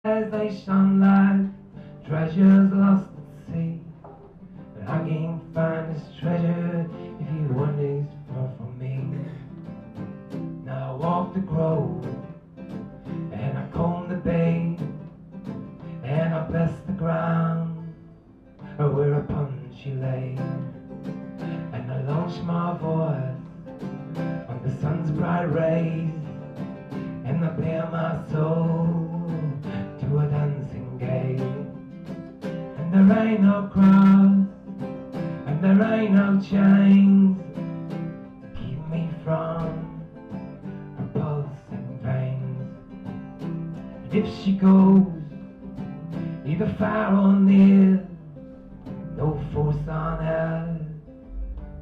As they shone like treasures lost at sea. But I can't find this treasure if you wander far from me. Now I walk the grove, and I comb the bay, and I bless the ground whereupon she lay. And I launch my voice on the sun's bright rays, and I bear my soul to a dancing gate. And there ain't no cross, and there ain't no chains to keep me from her pulsing veins. And if she goes, either far or near, no force on earth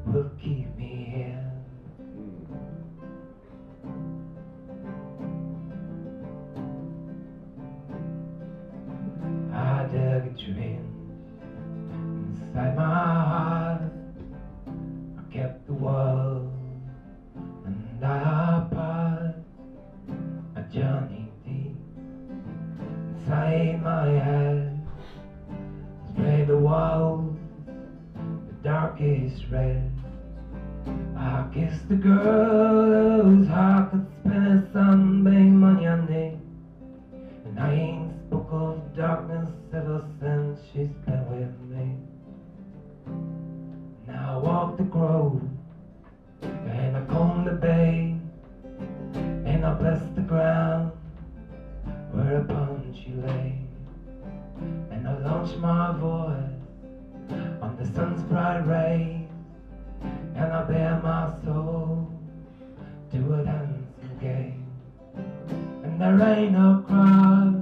will keep me here. I dug a trench inside my heart. I kept the world and I apart. A journey deep inside my head. Spray the walls the darkest red. I kissed the girl whose heart could spin a sunbeam on your knee. And I ain't spoke of darkness ever since she's been with me. Now I walk the grove, and I comb the bay, and I bless the ground whereupon she lay. And I launch my voice on the sun's bright rays, and I bear my soul to a dancing game. And there ain't no cross,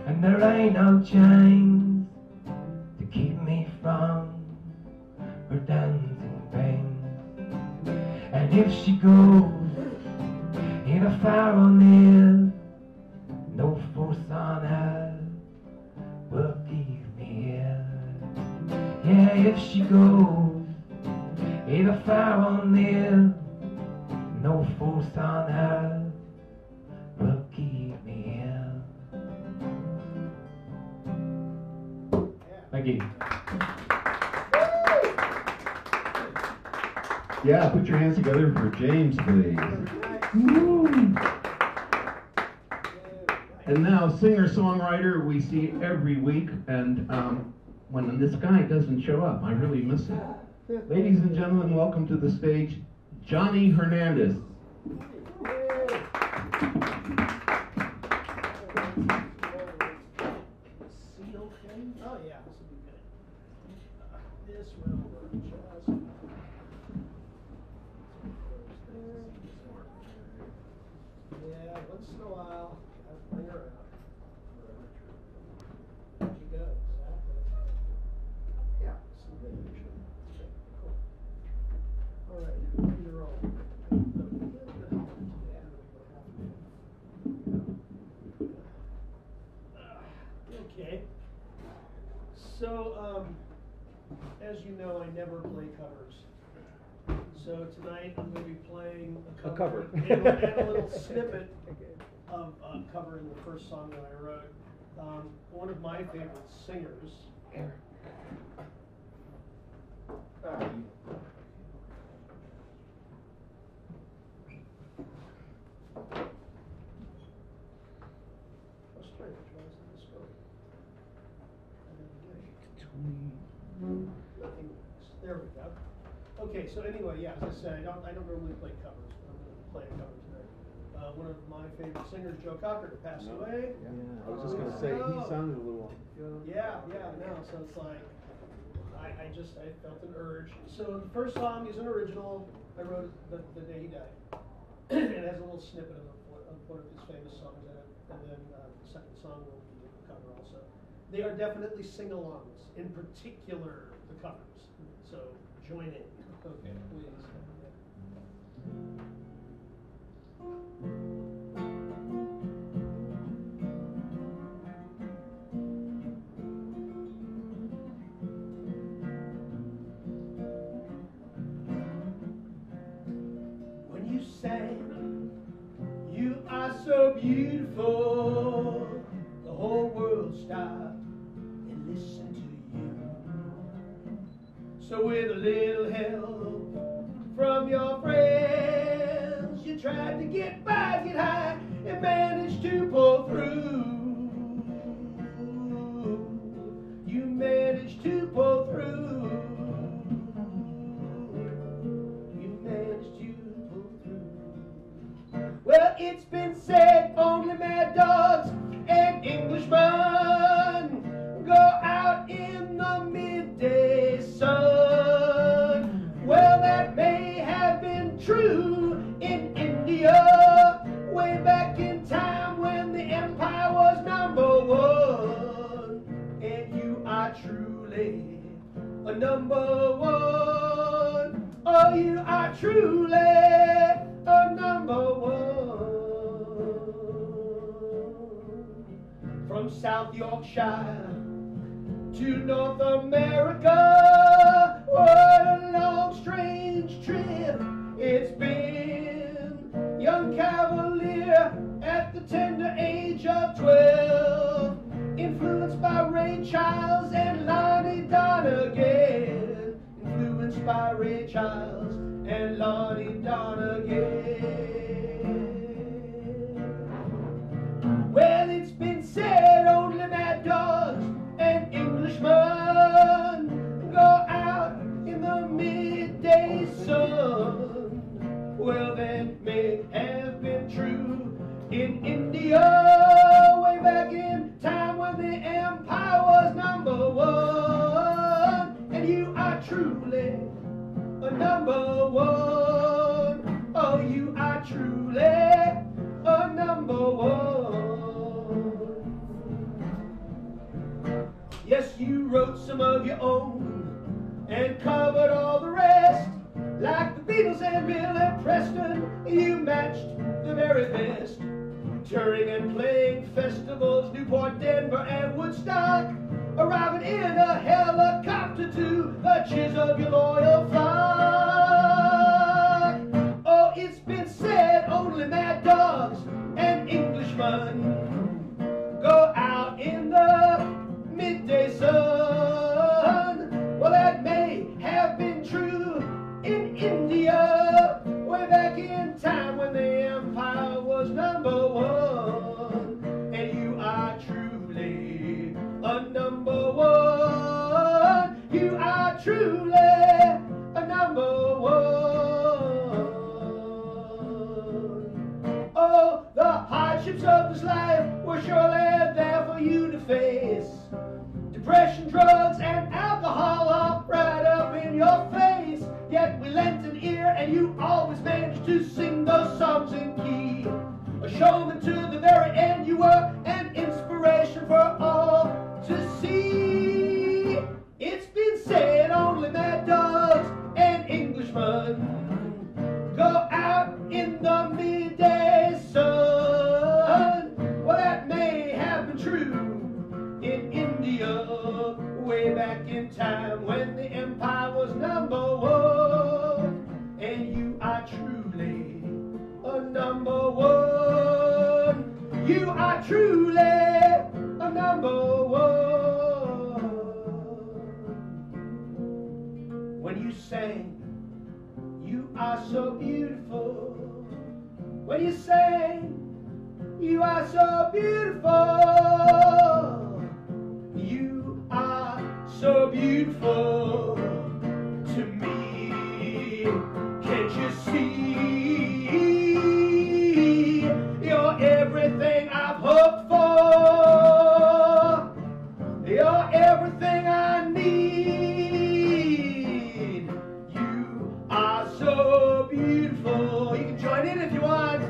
and there ain't no chains to keep me from her dancing veins. And if she goes, either far or near, no force on earth will keep me here. Yeah, if she goes, either far or near, no force on earth will keep me here. Thank you. Yeah, put your hands together for James, please. Woo. And now, singer-songwriter we see every week, and when this guy doesn't show up, I really miss it. Ladies and gentlemen, welcome to the stage, Johnny Hernandez. Oh yeah, this will be good. This will work just. Yeah, once in a while, gotta bring her out. There she goes. Exactly. Yeah, some good action. Okay, cool. All right, you're all. Okay. So, as you know, I never play covers. So tonight I'm going to be playing a cover. And a little snippet of covering the first song that I wrote. One of my favorite singers. There we go. Okay, so anyway, yeah, as I said, I don't normally play covers, but I'm going to play a cover tonight. One of my favorite singers, Joe Cocker, passed away. Yeah, I was just going to say, he sounded a little. Yeah, no, so it's like, I felt an urge. So the first song is an original. I wrote it the day he died. It has a little snippet of one of his famous songs in it, and then the second song will be a cover also. They are definitely sing-alongs, in particular the covers. So join in. Okay, please. When you sang, "You are so beautiful," the stop and listen to you. So with a little help from your friends, you tried to get by, get high, and managed to pull through. You managed to pull through. You managed to pull through. Well, it's been said only mad dogs and Englishmen go out in the midday sun. Well, that may have been true in India way back in time when the empire was #1. And you are truly a #1. Oh, you are truly a #1. From South Yorkshire to North America, what a long, strange trip it's been. Young cavalier at the tender age of 12, influenced by Ray Charles and Lonnie Donegan. Influenced by Ray Charles and Lonnie Donegan. Well, it's been said only mad dogs and Englishmen go out in the midday sun. Well, that may have been true in India way back in time when the empire was #1. And you are truly a #1. Oh, you are truly a #1. Yes, you wrote some of your own and covered all the rest. Like the Beatles and Billy Preston, you matched the very best. Touring and playing festivals, Newport, Denver, and Woodstock. Arriving in a helicopter to the cheers of your loyal flock. Oh, it's been said only mad dogs and Englishmen go out in the midday sun. Well, that may have been true in India way back in time when the empire was #1. And you are truly a #1. You are truly a #1. Oh, the hardships of this life were surely there for you to face. Depression, drugs, and alcohol are right up in your face. Yet we lent an ear and you always managed to sing those songs in key. A showman to the very end, you were an inspiration for all to see. It's been said only mad dogs and Englishmen go out in the midday sun. Well, that may have been true in India way back in time when the empire was #1. And you are truly a #1. You are truly a #1. When you sang, you are so beautiful. When you sang, you are so beautiful. You are so beautiful to me. Can't you see? You're everything I've hoped for. You're everything I need. You are so beautiful. You can join in if you want.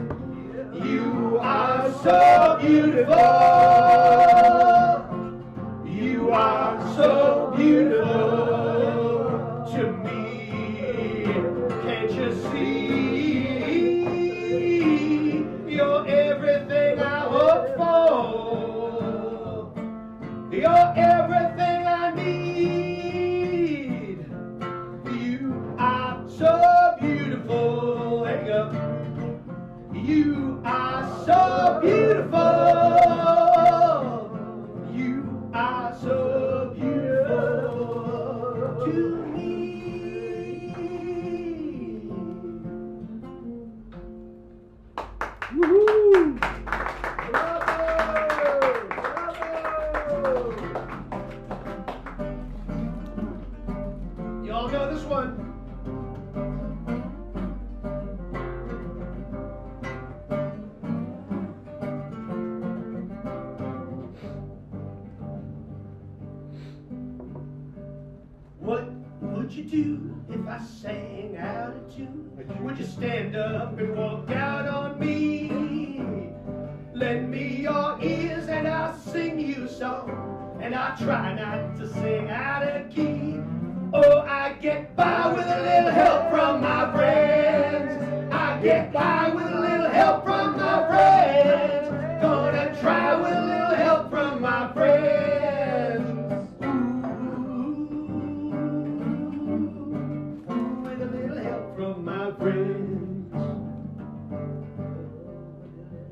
You are so beautiful. You are so beautiful to me. Can't you see? You're everything I hope for. You're everything I need. You are so beautiful. There you go. You are so beautiful. You you do if I sang out of tune? Would you stand up and walk out on me? Lend me your ears and I'll sing you a song, and I'll try not to sing out of key. Oh, I get by with a little help from my friends. I get by with a little help from my friends. Gonna try with a little help from my friends. Ooh, with a little help from my friends.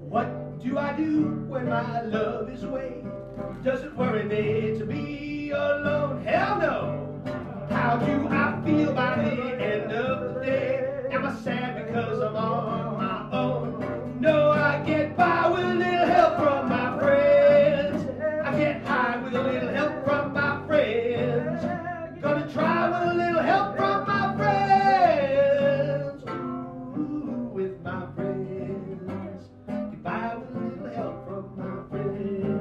What do I do when my love is away? Does it worry me to be alone? Hell no! How do I feel by the end of the day? Am I sad because I'm on my own? No, I get by with a little help from my friends. I get high with a little help from my friends. Gonna try with a little help from my friends. Ooh, with my friends. Get by with a little help from my friends.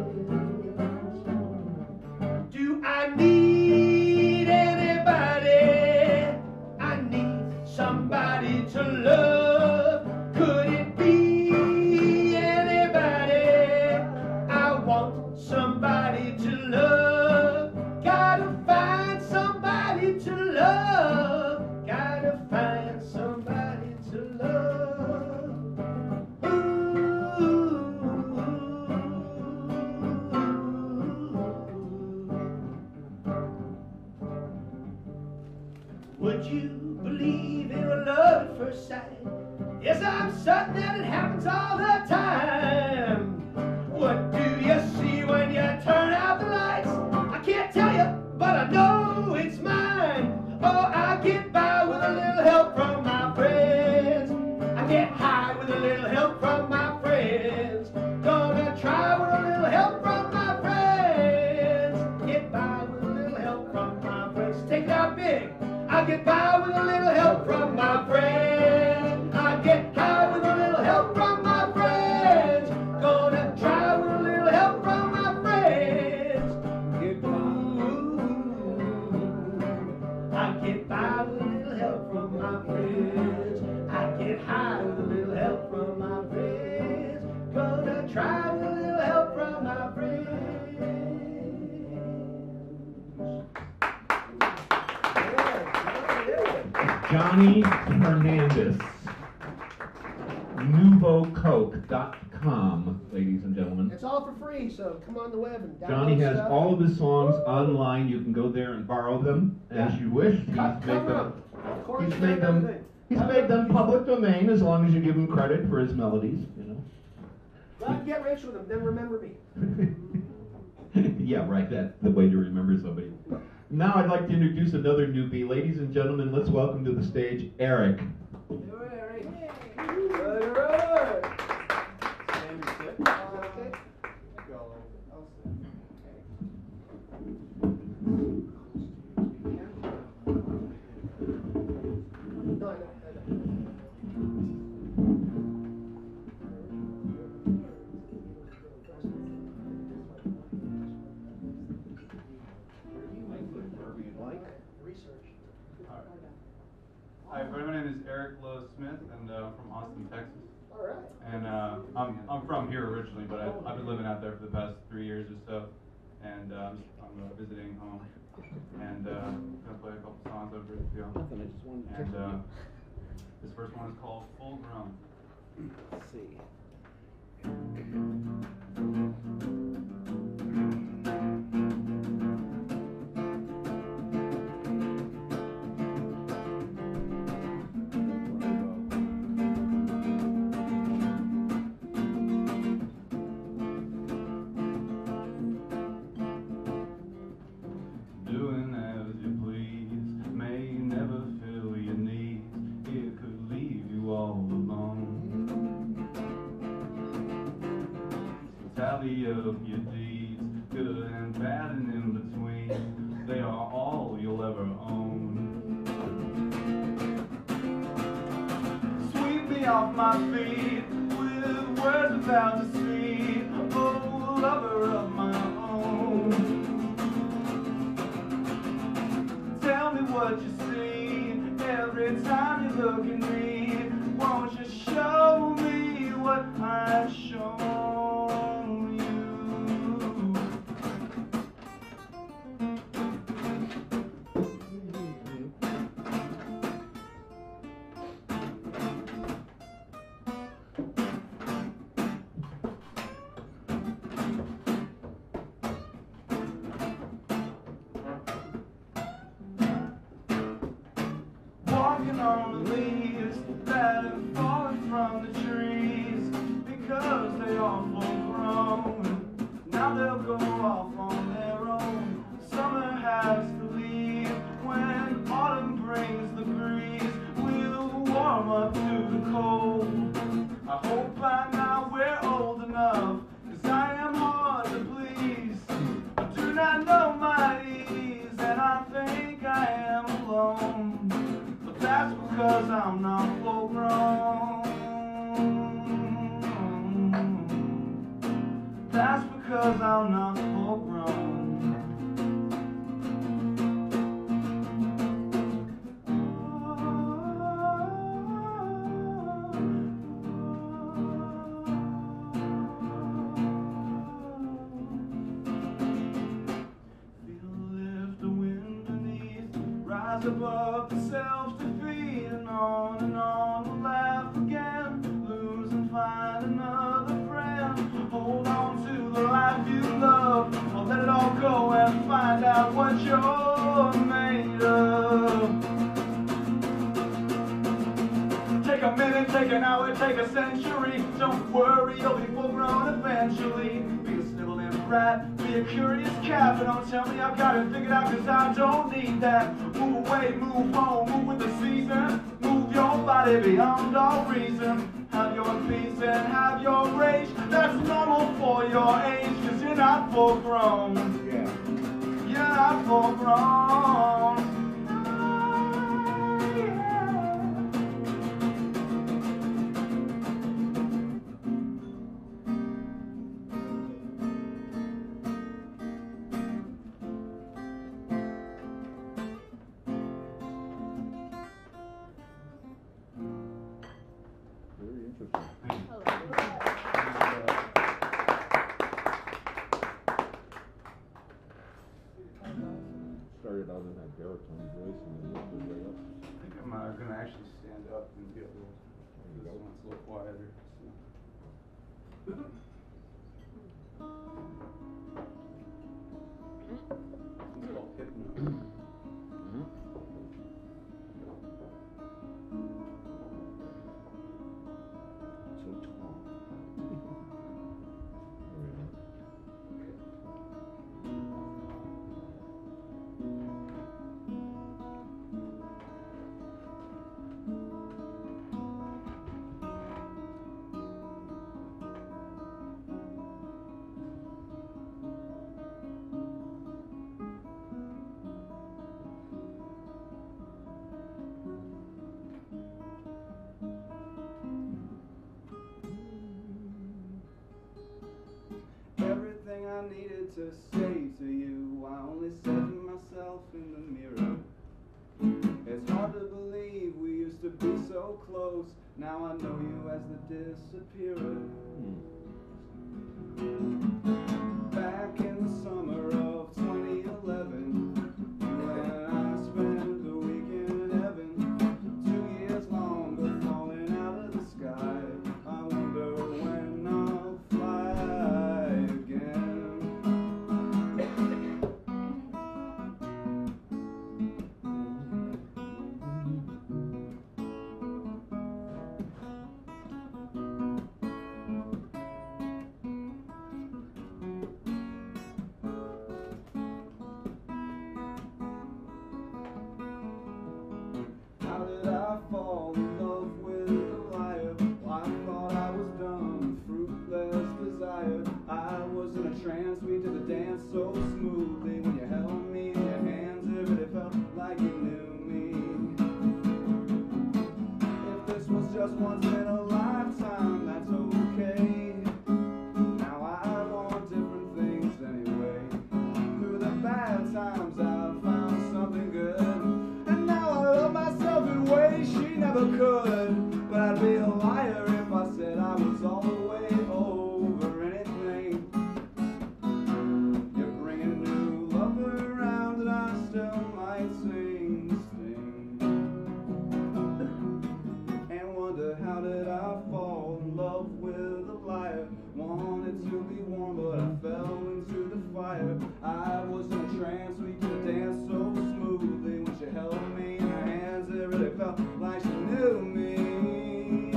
Do I need anybody? I need somebody to love. Could it be anybody? I want somebody to love. Gotta find somebody to love. Gotta find somebody to love. Ooh. Would you believe in a love at first sight? Yes, I'm certain that it happens all the time. What do you see when you turn out the lights? I can't tell you, but I know it's mine. Oh, I get by with a little help from my friends. I get high with a little help from my friends. Gonna try with a little help from my friends. Get by with a little help from my friends. Take it out big. I get by with a little help from my friends. I get high with a little help from my friends. Gonna try with a little help from my friends. I get by with a little help from my friends. I get high with a little help from my friends. Gonna try with a little help from my friends. Johnny Hernandez, NouveauCoke.com, ladies and gentlemen. It's all for free, so come on the web and download Johnny has stuff. all of his songs online. You can go there and borrow them as you wish. He's made them public domain as long as you give him credit for his melodies, you know. Well, get rich with them, then remember me. Yeah, right, that's the way to remember somebody. Now I'd like to introduce another newbie. Ladies and gentlemen, let's welcome to the stage Eric. Hi, everybody. My name is Eric Lowe Smith, and I'm from Austin, Texas. All right. And I'm from here originally, but I've been living out there for the past 3 years or so. And I'm visiting home, and gonna play a couple songs over with you. And this first one is called Full Grown. Let's see. Doing as you please may never fill your needs. It could leave you all alone. So tally up your deeds, good and bad and in between. They are all you'll ever own. Sweep me off my feet with words without deceit. Oh, lover of my own. Tell me what you see. look at me. Won't you show me what I've shown you? Walking on the leaves that have fallen from the trees, because they are full grown. Now they'll go off on their own. Summer has to leave when autumn brings the breeze. We'll warm up to the cold. I hope by now we're old enough, 'cause I am hard to please. I do not know my ease, and I think I am alone. That's because I'm not full grown. That's because I'm not full grown. Feel lift the wind beneath, rise above the self-defeat, and on we'll laugh again, lose and find another friend. Hold on to the life you love, or let it all go and find out what you're made of. Take a minute, take an hour, take a century. Don't worry, you'll be full grown eventually. Be a sniveling rat, be a curious cat, but don't tell me I've got it figured out, 'cause I don't need that. Move away, move home, move with the season. Move your body beyond all reason. Have your peace and have your rage. That's normal for your age, 'cause you're not full grown. Yeah. You're not full grown. Very interesting. Started out in that baritone voice and then worked his way up. I think I'm gonna actually stand up and get a little. This one's a little quieter. So. These are all hypno. So tall. Everything I needed to say to you, I only said to myself in the mirror. It's hard to believe we used to be so close. Now I know you as the disappearer. Back in the summer of 2011, you and I spent a week in heaven. 2 years longer falling out of the sky. I wonder when I'll fly again. How did I fall in love with a liar? Well, I thought I was done, fruitless desire. I was in a trance, we did the dance so smoothly. When you held me in your hands, it really felt like you knew me. If this was just once in a lifetime, that's okay. Now I want different things anyway. Through the bad times I've found something good, and now I love myself in ways she never I was in a trance, we could dance so smoothly. When she held me in her hands, it really felt like she knew me.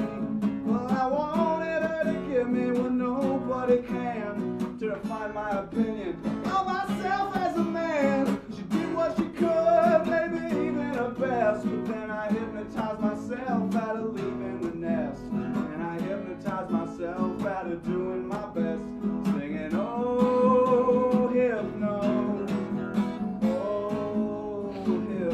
Well, I wanted her to give me what nobody can, to refine my opinion of myself as a man. She did what she could, maybe even her best, but then I hypnotized myself out of leaving the nest, and I hypnotized myself out of doing my best, singing, oh, hypno, oh, hypno.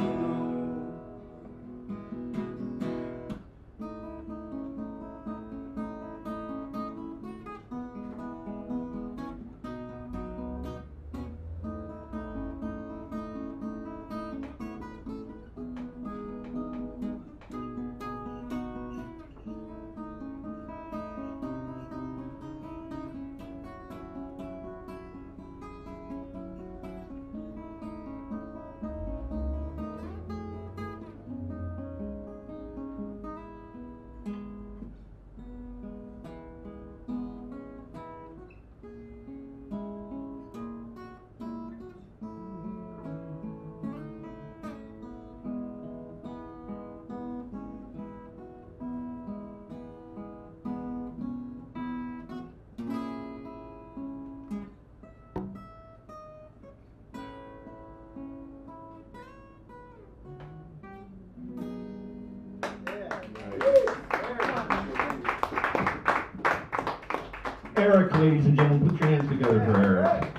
Eric, ladies and gentlemen, put your hands together for Eric.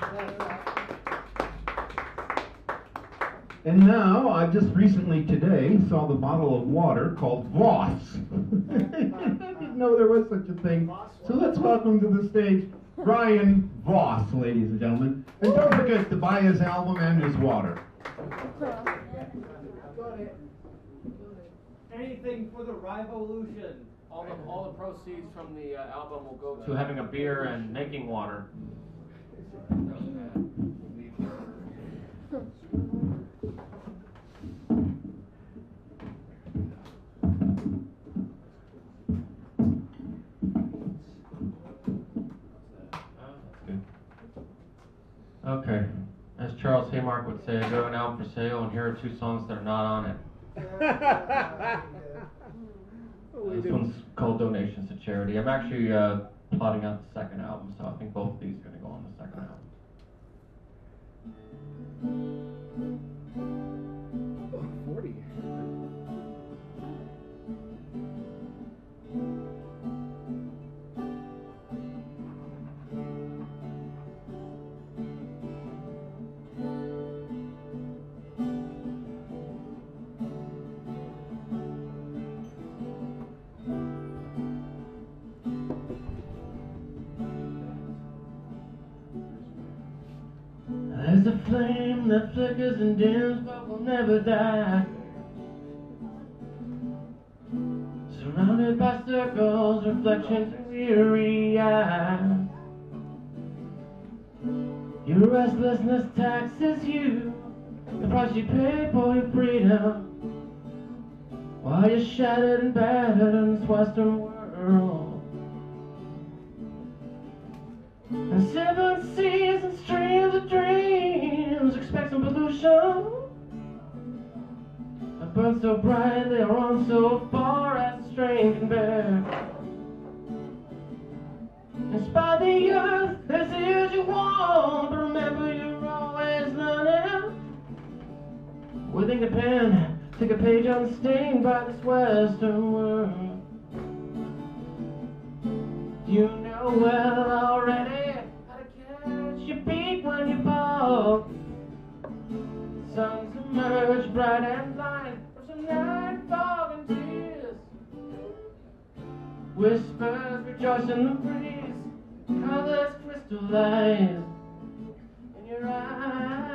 And now, I just recently today saw the bottle of water called Voss. I didn't know there was such a thing. So let's welcome to the stage Brian Voss, ladies and gentlemen. And don't forget to buy his album and his water. Anything for the revolution. All the proceeds from the album will go to having a beer and making water. Okay, as Charles Haymark would say, I got an album for sale, and here are 2 songs that are not on it. This one's called Donations to Charity. I'm actually plotting out the second album, so I think both of these are going to go on the second album. There's a flame that flickers and dims but will never die, surrounded by circles, reflections, and weary eyes. Your restlessness taxes you, the price you pay for your freedom, while you're shattered and battered in this Western world. And 7 seas and streams of dreams expect some pollution. I burn so brightly, I run so far as the strain can bear. Inspire the earth, there's years you want, but remember you're always learning. Withing a pen, take a page unstained by this Western world. You know well already how to catch your beat when you fall. Suns emerge bright and blind from some night fog and tears. Whispers rejoice in the breeze, colors crystallize in your eyes.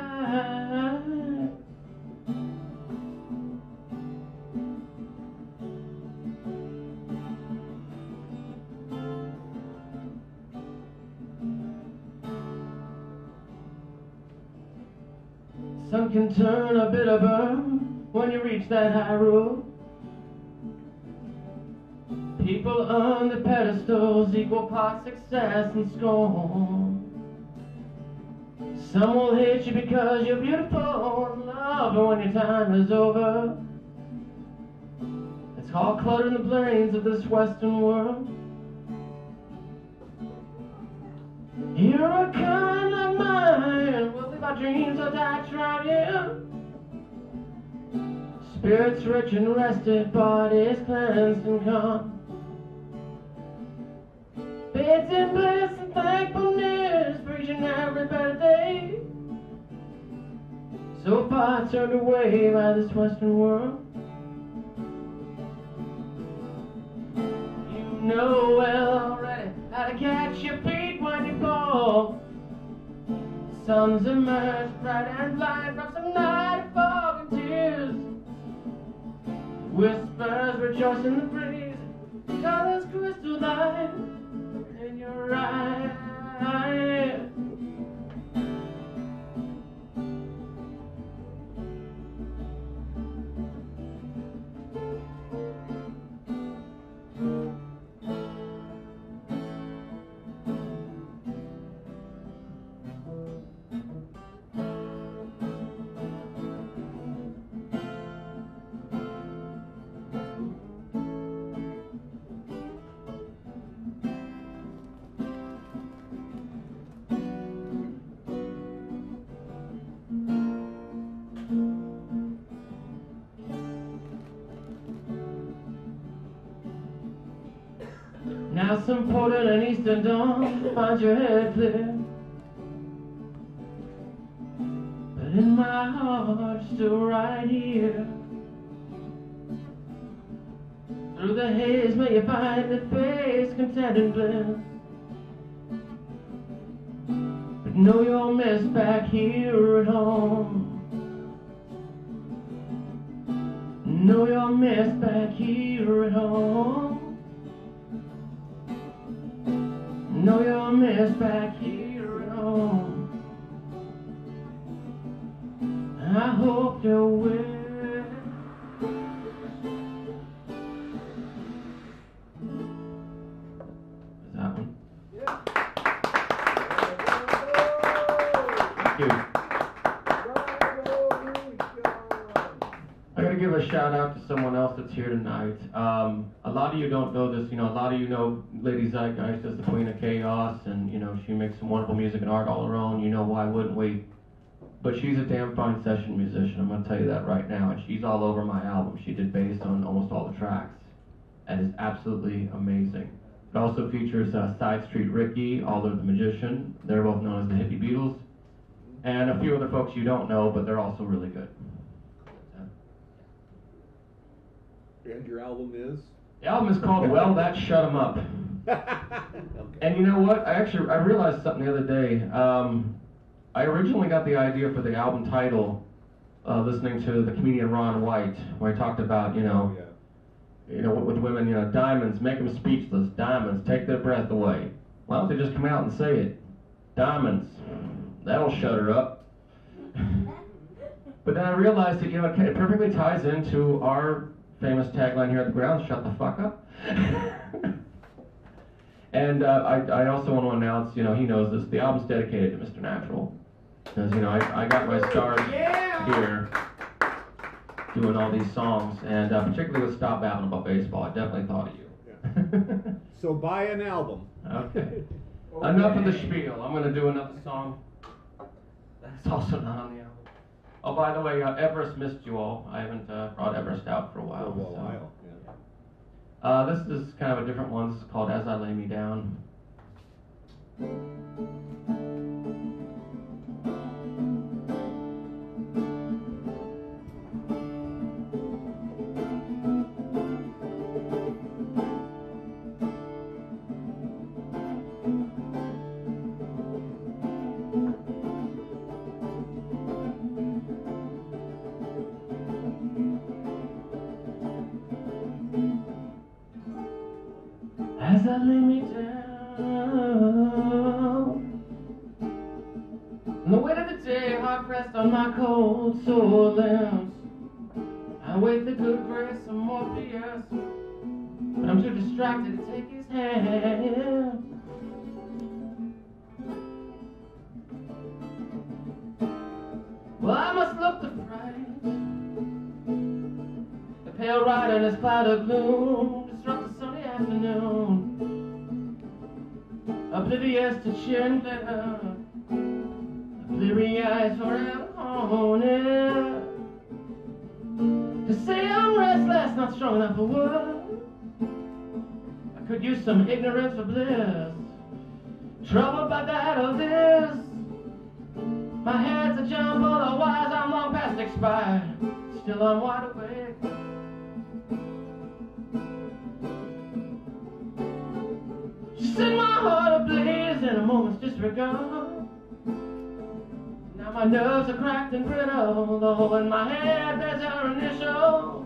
Sun can turn a bitter burn when you reach that high road. People earn the pedestals, equal parts success and scorn. Some will hate you because you're beautiful and love, but when your time is over, it's all cluttered in the plains of this western world. You're a kind of mine, we'll leave our dreams or die trying. Spirits rich and rested, bodies cleansed and calm. Faith in bliss and thankfulness for each and every better day. So far turned away by this western world. You know well already how to catch your feet when you fall. Suns emerge bright and blind from some night of fog and tears. Whispers rejoice in the breeze, colors crystalline in your eyes. Now some portal and eastern dawn finds your head clear, but in my heart still right here. Through the haze may you find the face content and bliss, but know you'll miss back here at home. Know you'll miss back here at home. Know you'll miss back here at home. I hope you will. Is that one? Yeah. Thank you. I gotta give a shout out to someone else that's here tonight. A lot of you don't know this, a lot of you know Lady Zeitgeist as the Queen of Chaos, and she makes some wonderful music and art all her own. Why wouldn't we? But she's a damn fine session musician, I'm gonna tell you that right now, and she's all over my album. She did bass on almost all the tracks, and is absolutely amazing. It also features Side Street Ricky, Alder the Magician. They're both known as the Hippie Beatles, and a few other folks you don't know, but they're also really good. And your album is? The album is called Well, That Shut 'Em Up. Okay. And you know what? I realized something the other day. I originally got the idea for the album title listening to the comedian Ron White, where he talked about, with women, diamonds, make them speechless. Diamonds, take their breath away. Why don't they just come out and say it? Diamonds, that'll shut her up. But then I realized that, it perfectly ties into our famous tagline here at the ground, shut the fuck up. And I also want to announce, he knows this, the album's dedicated to Mr. Natural. Because, I got my start here doing all these songs, and particularly with Stop Babbling About Baseball, I definitely thought of you. Yeah. So buy an album. Okay. Enough of the spiel. I'm going to do another song that's also not on the album. Oh, by the way, Everest missed you all. I haven't brought Everest out for a while. For a so. while, yeah. This is kind of a different one. This is called As I Lay Me Down. As I lay me down, and the weight of the day hard pressed on my cold sore limbs, I wait the good grace of Morpheus, but I'm too distracted to take his hand. Well, I must look the fright. The pale rider in his cloud of gloom disrupts the sunny afternoon. Oblivious to cheer and glitter, bleary eyes forever haunted. To say I'm restless, not strong enough for words. I could use some ignorance for bliss. Troubled by that or this. My head's a jumble, otherwise I'm long past expired. Still I'm wide awake. Set my heart ablaze in a moment's disregard. Now my nerves are cracked and brittle. The hole in my head bears her initials.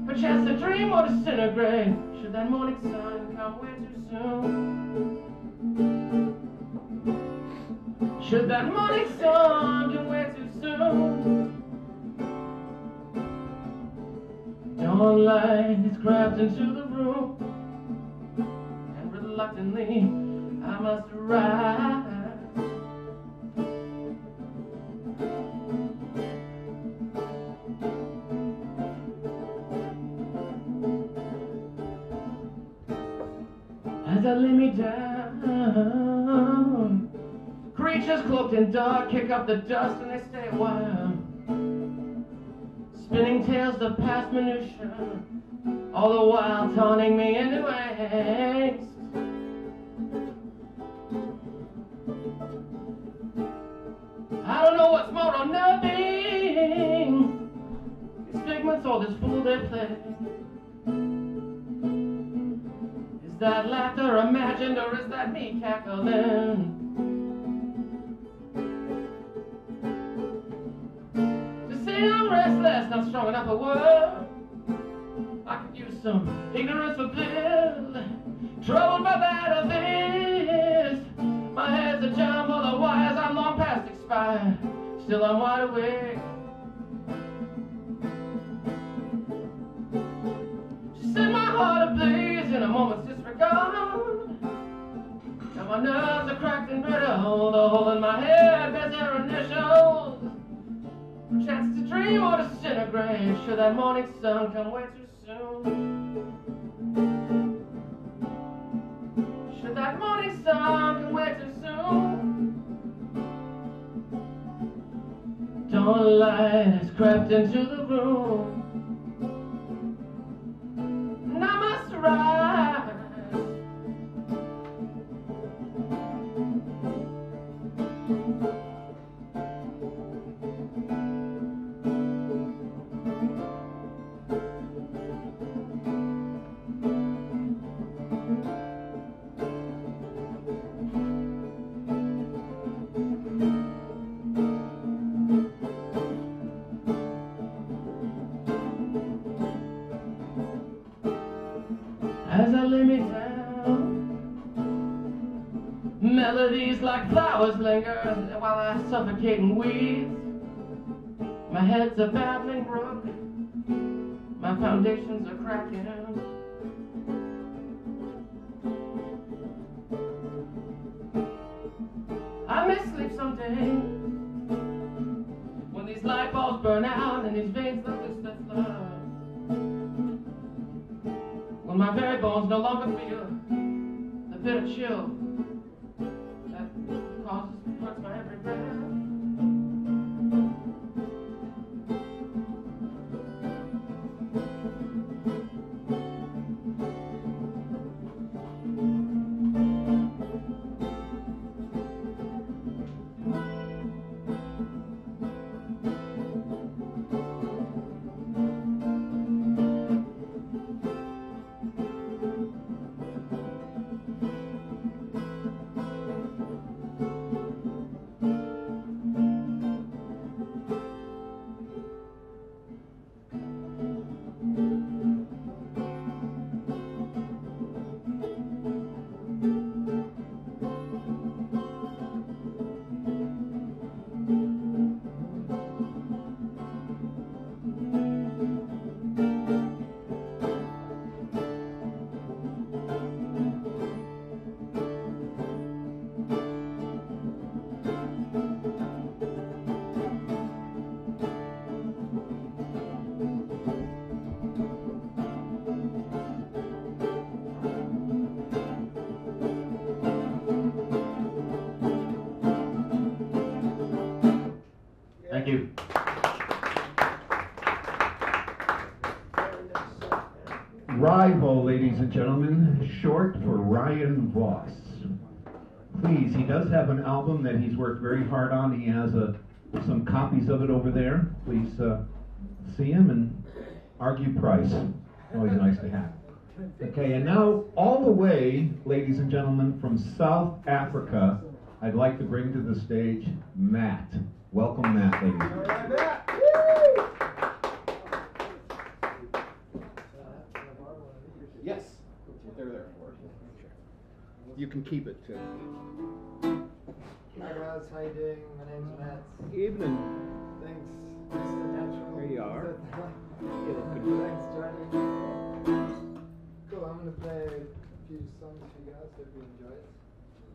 Perchance to dream or disintegrate should that morning sun come way too soon. Should that morning sun come way too soon. Dawn light is crept into the room, and reluctantly I must rise. As I lay me down, creatures cloaked in dark kick up the dust and they stay a while, spinning tales of past minutiae, all the while taunting me into angst. I don't know what's more unnerving, these figments or this fool they play. Is that laughter imagined or is that me cackling? To say I'm restless, not strong enough for word. I could use some ignorance for bliss. Troubled by that or this. My head's a jumble, the wires I'm long past expired. Still I'm wide awake. Set my heart ablaze in a moment's disregard. Now my nerves are cracked and brittle. The hole in my head bears their initials. Chance to dream or disintegrate should that morning sun come way too soon. Should that morning sun come way too soon. Dawn light has crept into the room, and I must rise. As I lay me down, melodies like flowers linger while I suffocate in weeds. My head's a babbling brook, my foundations are cracking. I may sleep someday when these light bulbs burn out and these veins let loose their flow. When my very bones no longer feel the bitter chill that hurts my every breath. Thank you. Rival, ladies and gentlemen, short for Ryan Voss. Please, he does have an album that he's worked very hard on. He has some copies of it over there. Please see him and argue price. Always nice to have. Okay, and now all the way, ladies and gentlemen, from South Africa, I'd like to bring to the stage Matt. Welcome, Matt, ladies and gentlemen. Yes, they're there for it. You can keep it too. Hi guys, how you doing? My name's Matt. Evening. Thanks, Mr. Natural. Here you are. Thanks, Johnny. Cool, I'm gonna play a few songs for you guys. Hope you enjoy it.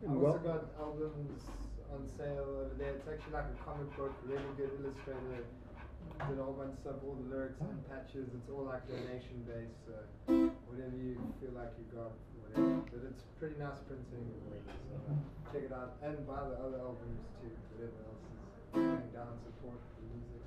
I've also got albums on sale over there. It's actually like a comic book, really good illustrator. Did a whole bunch of stuff, all the lyrics and patches. It's all like donation based, so whatever you feel like you got, whatever. But it's pretty nice printing, so check it out. And buy the other albums too, whatever else is going down, support the music.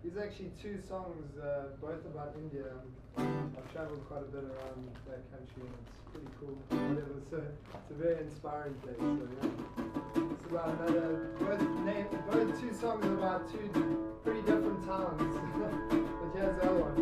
These are actually two songs, both about India. I'll traveled quite a bit around that country, and it's pretty cool. And it's a very inspiring place. So yeah, it's about both two songs are about two pretty different towns. But here's the other one.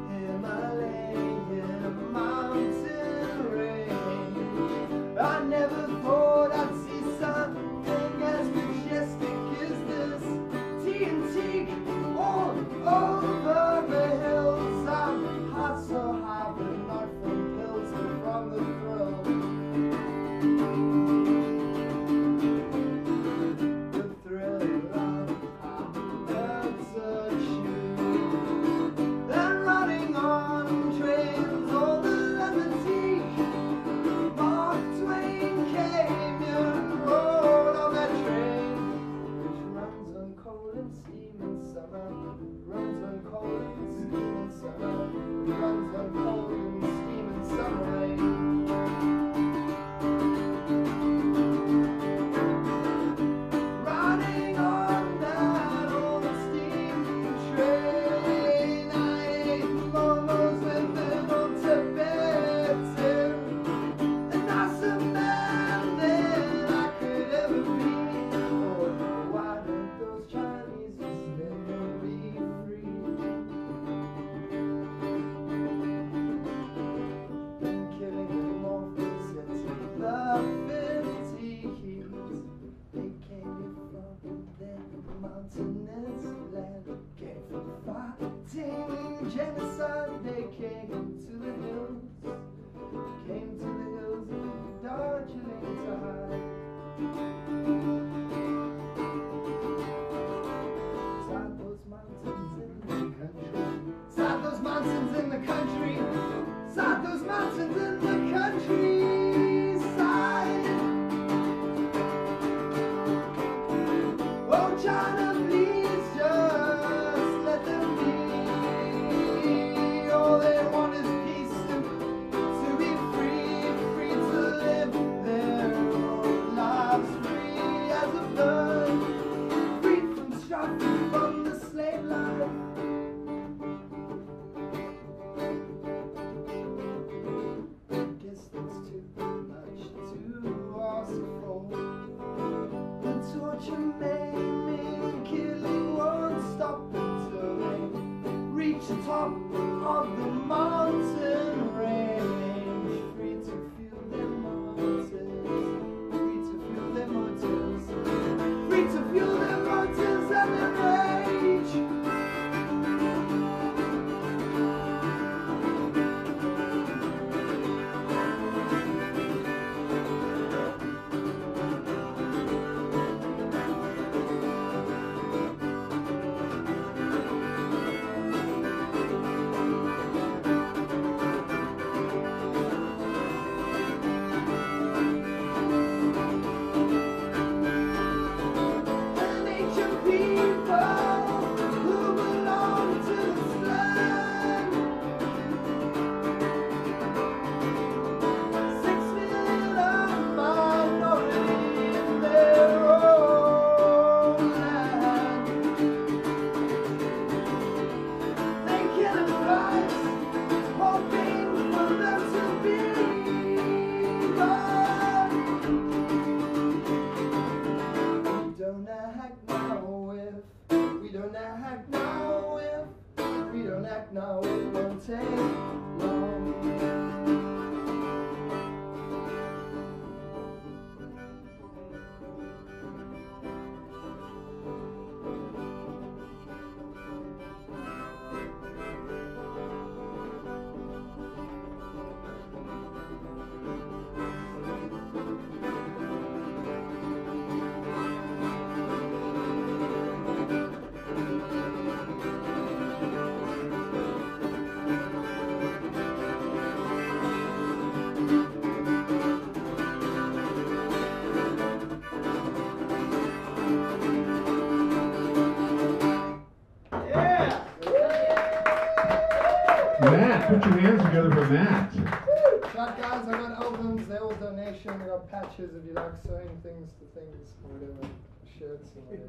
In my lane, Put your hands together for Matt. Right, guys, I got albums, they're all donation. I got patches if you like sewing things to things, whatever, shirts and whatever.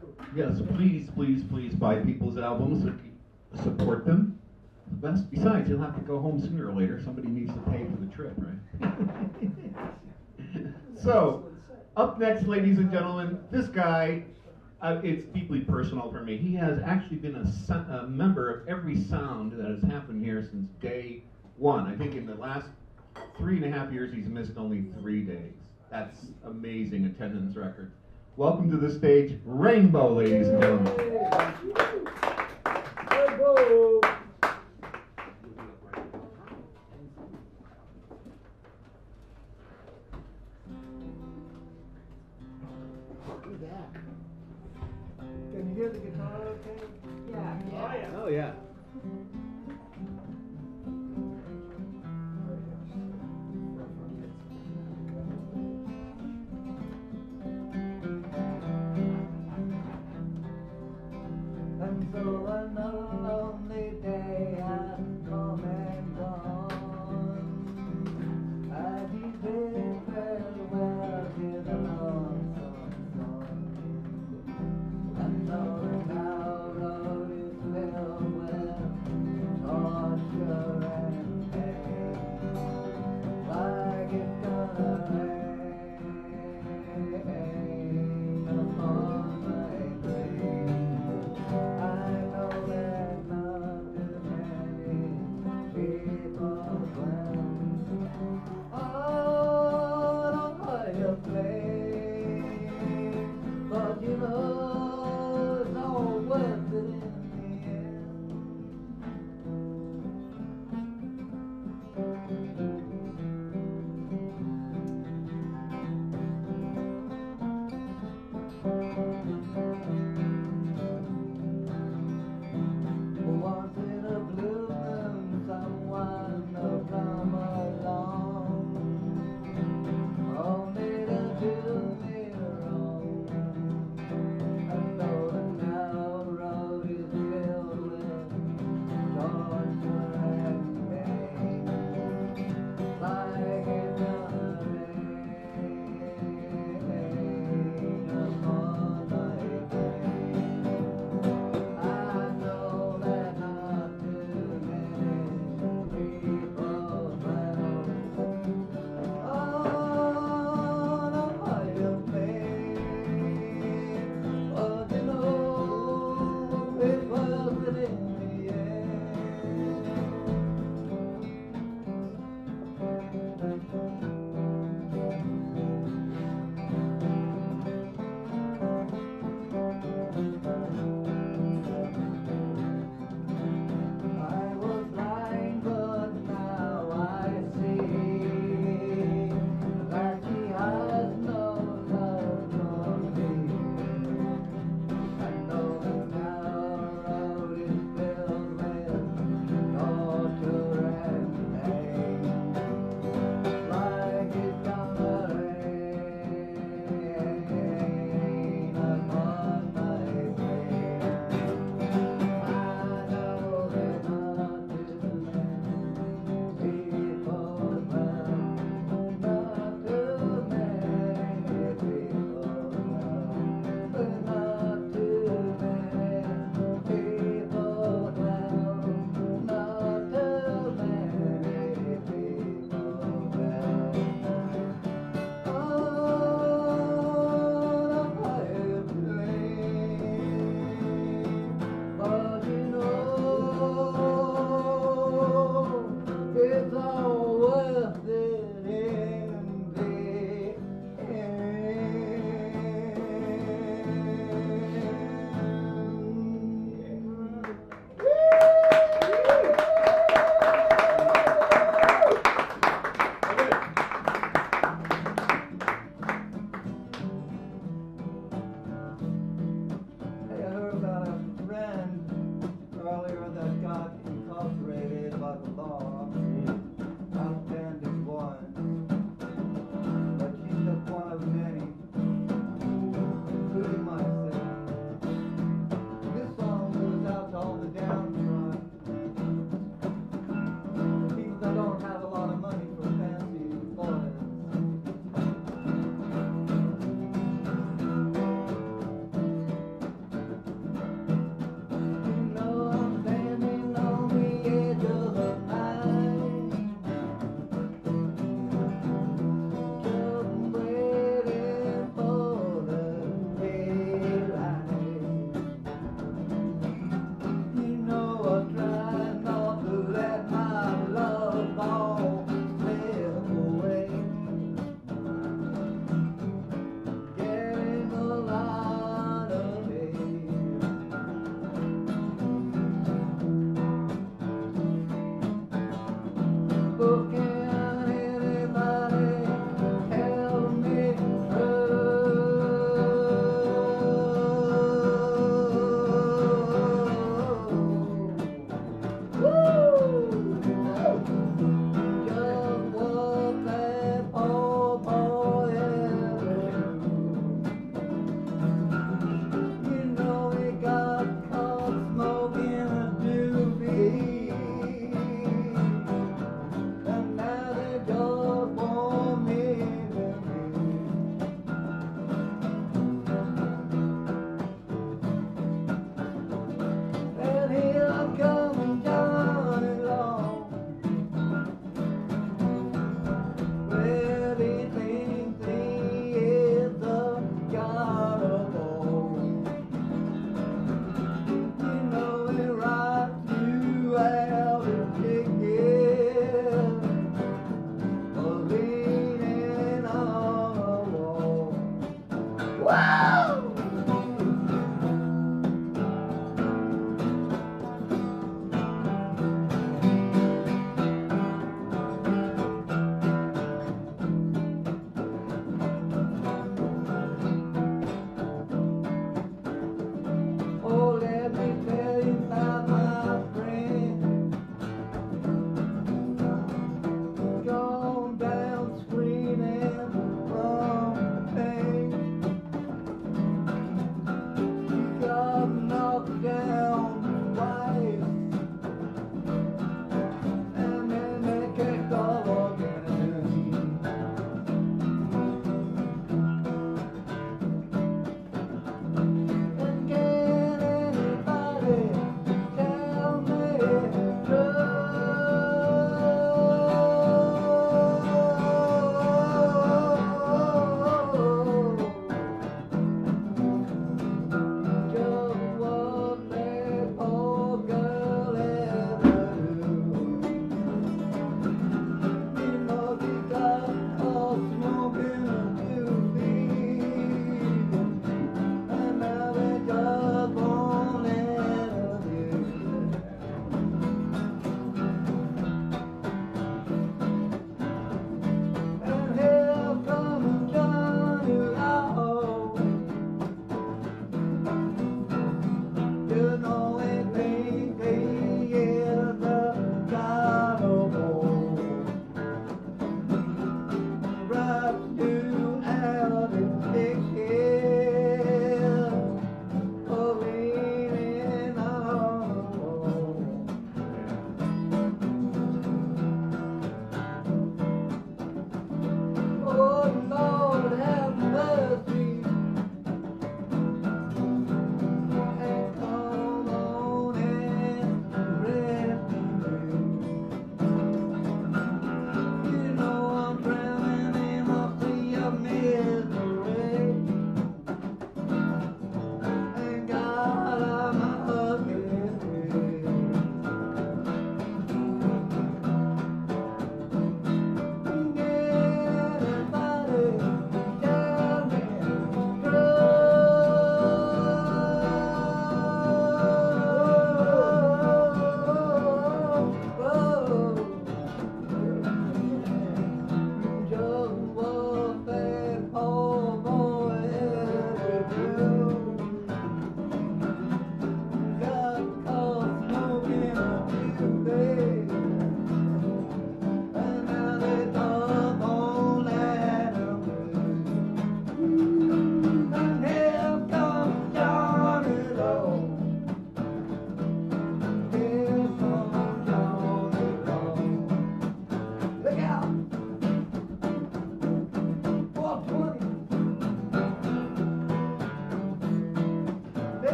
Cool. Yes, please, please, please buy people's albums. Support them. Best. Besides, you'll have to go home sooner or later. Somebody needs to pay for the trip, right? So, up next, ladies and gentlemen, this guy, it's deeply personal for me. He has actually been a member of every sound that has happened here since day one. I think in the last 3.5 years, he's missed only 3 days. That's amazing attendance record. Welcome to the stage, Rainbow, ladies and gentlemen. Rainbow! Can you hear the guitar okay? Yeah. Oh, yeah. Oh, yeah. And so another lonely day has come and gone. I bid farewell to the lonesome sun. And though the narrow road is filled with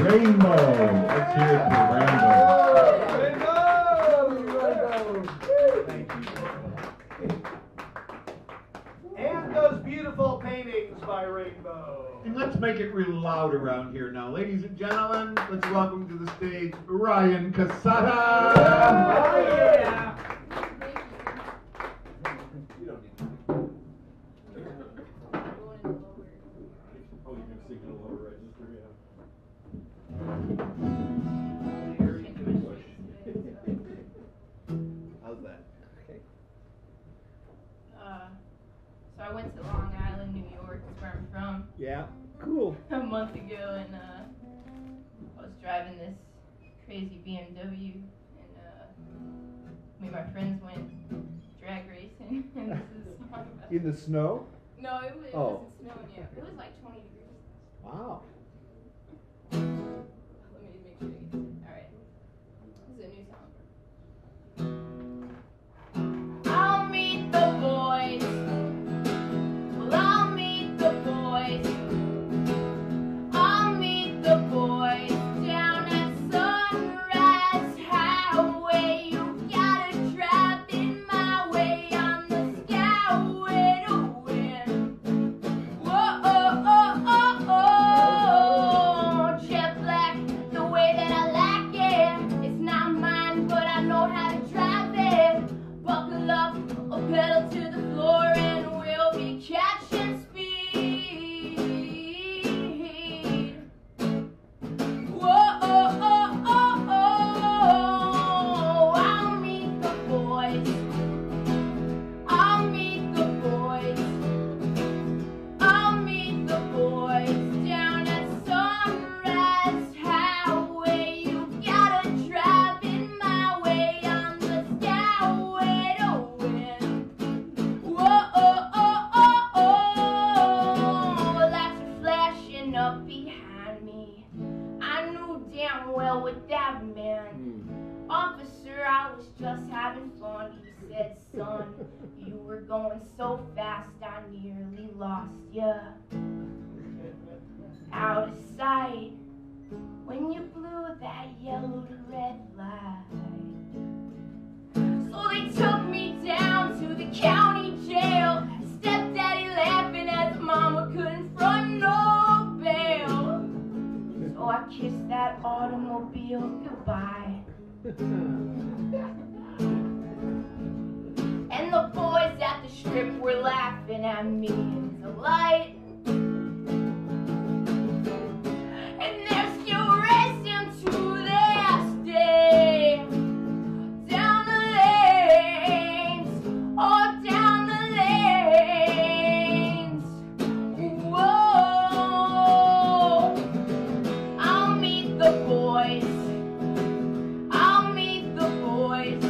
Rainbow. Let's hear it for Rainbow. Thank you. And those beautiful paintings by Rainbow. And let's make it real loud around here now. Ladies and gentlemen, let's welcome to the stage Ryan Casada. Oh, yeah. You don't need to. Oh, you can sing in a lower register, yeah. How's that? Okay. So I went to Long Island, New York, is where I'm from, Yeah, cool. a month ago, and I was driving this crazy BMW, and me and my friends went drag racing, and this is a song about In the snow? No, it wasn't snowing yet. It was like 20 degrees. Wow. Let me make sure I get this. Alright. This is a new song. I'll meet the boys. Well, I'll meet the boys. I'll meet the boys down at Sunrise Highway. You gotta drive in my way on the Skyway to win. Whoa, oh, oh, oh, oh. Jet black, the way that I like it. It's not mine, but I know how to drive it. Buckle up, or pedal to the floor, and we'll be catching speed. Whoa, oh, oh, oh, oh. I'll meet the boys. I'll meet the boys. I'll meet the boys down at Sunrise Highway. You gotta drive in my way on the Skyway to win. Whoa, oh, oh, oh, oh. Lights are flashing up behind me. I knew damn well what that meant. Officer, I was just having fun. He said, son, you were going so fast I nearly lost ya. Out of sight when you blew that yellow to red light. So they took me down to the county jail. Stepdaddy laughing as mama couldn't front no bail. So I kissed that automobile goodbye. And the boys at the strip were laughing at me in delight. And they're still racing to their stay. Down the lanes, oh down the lanes. Whoa, I'll meet the boys. I'll meet the boys.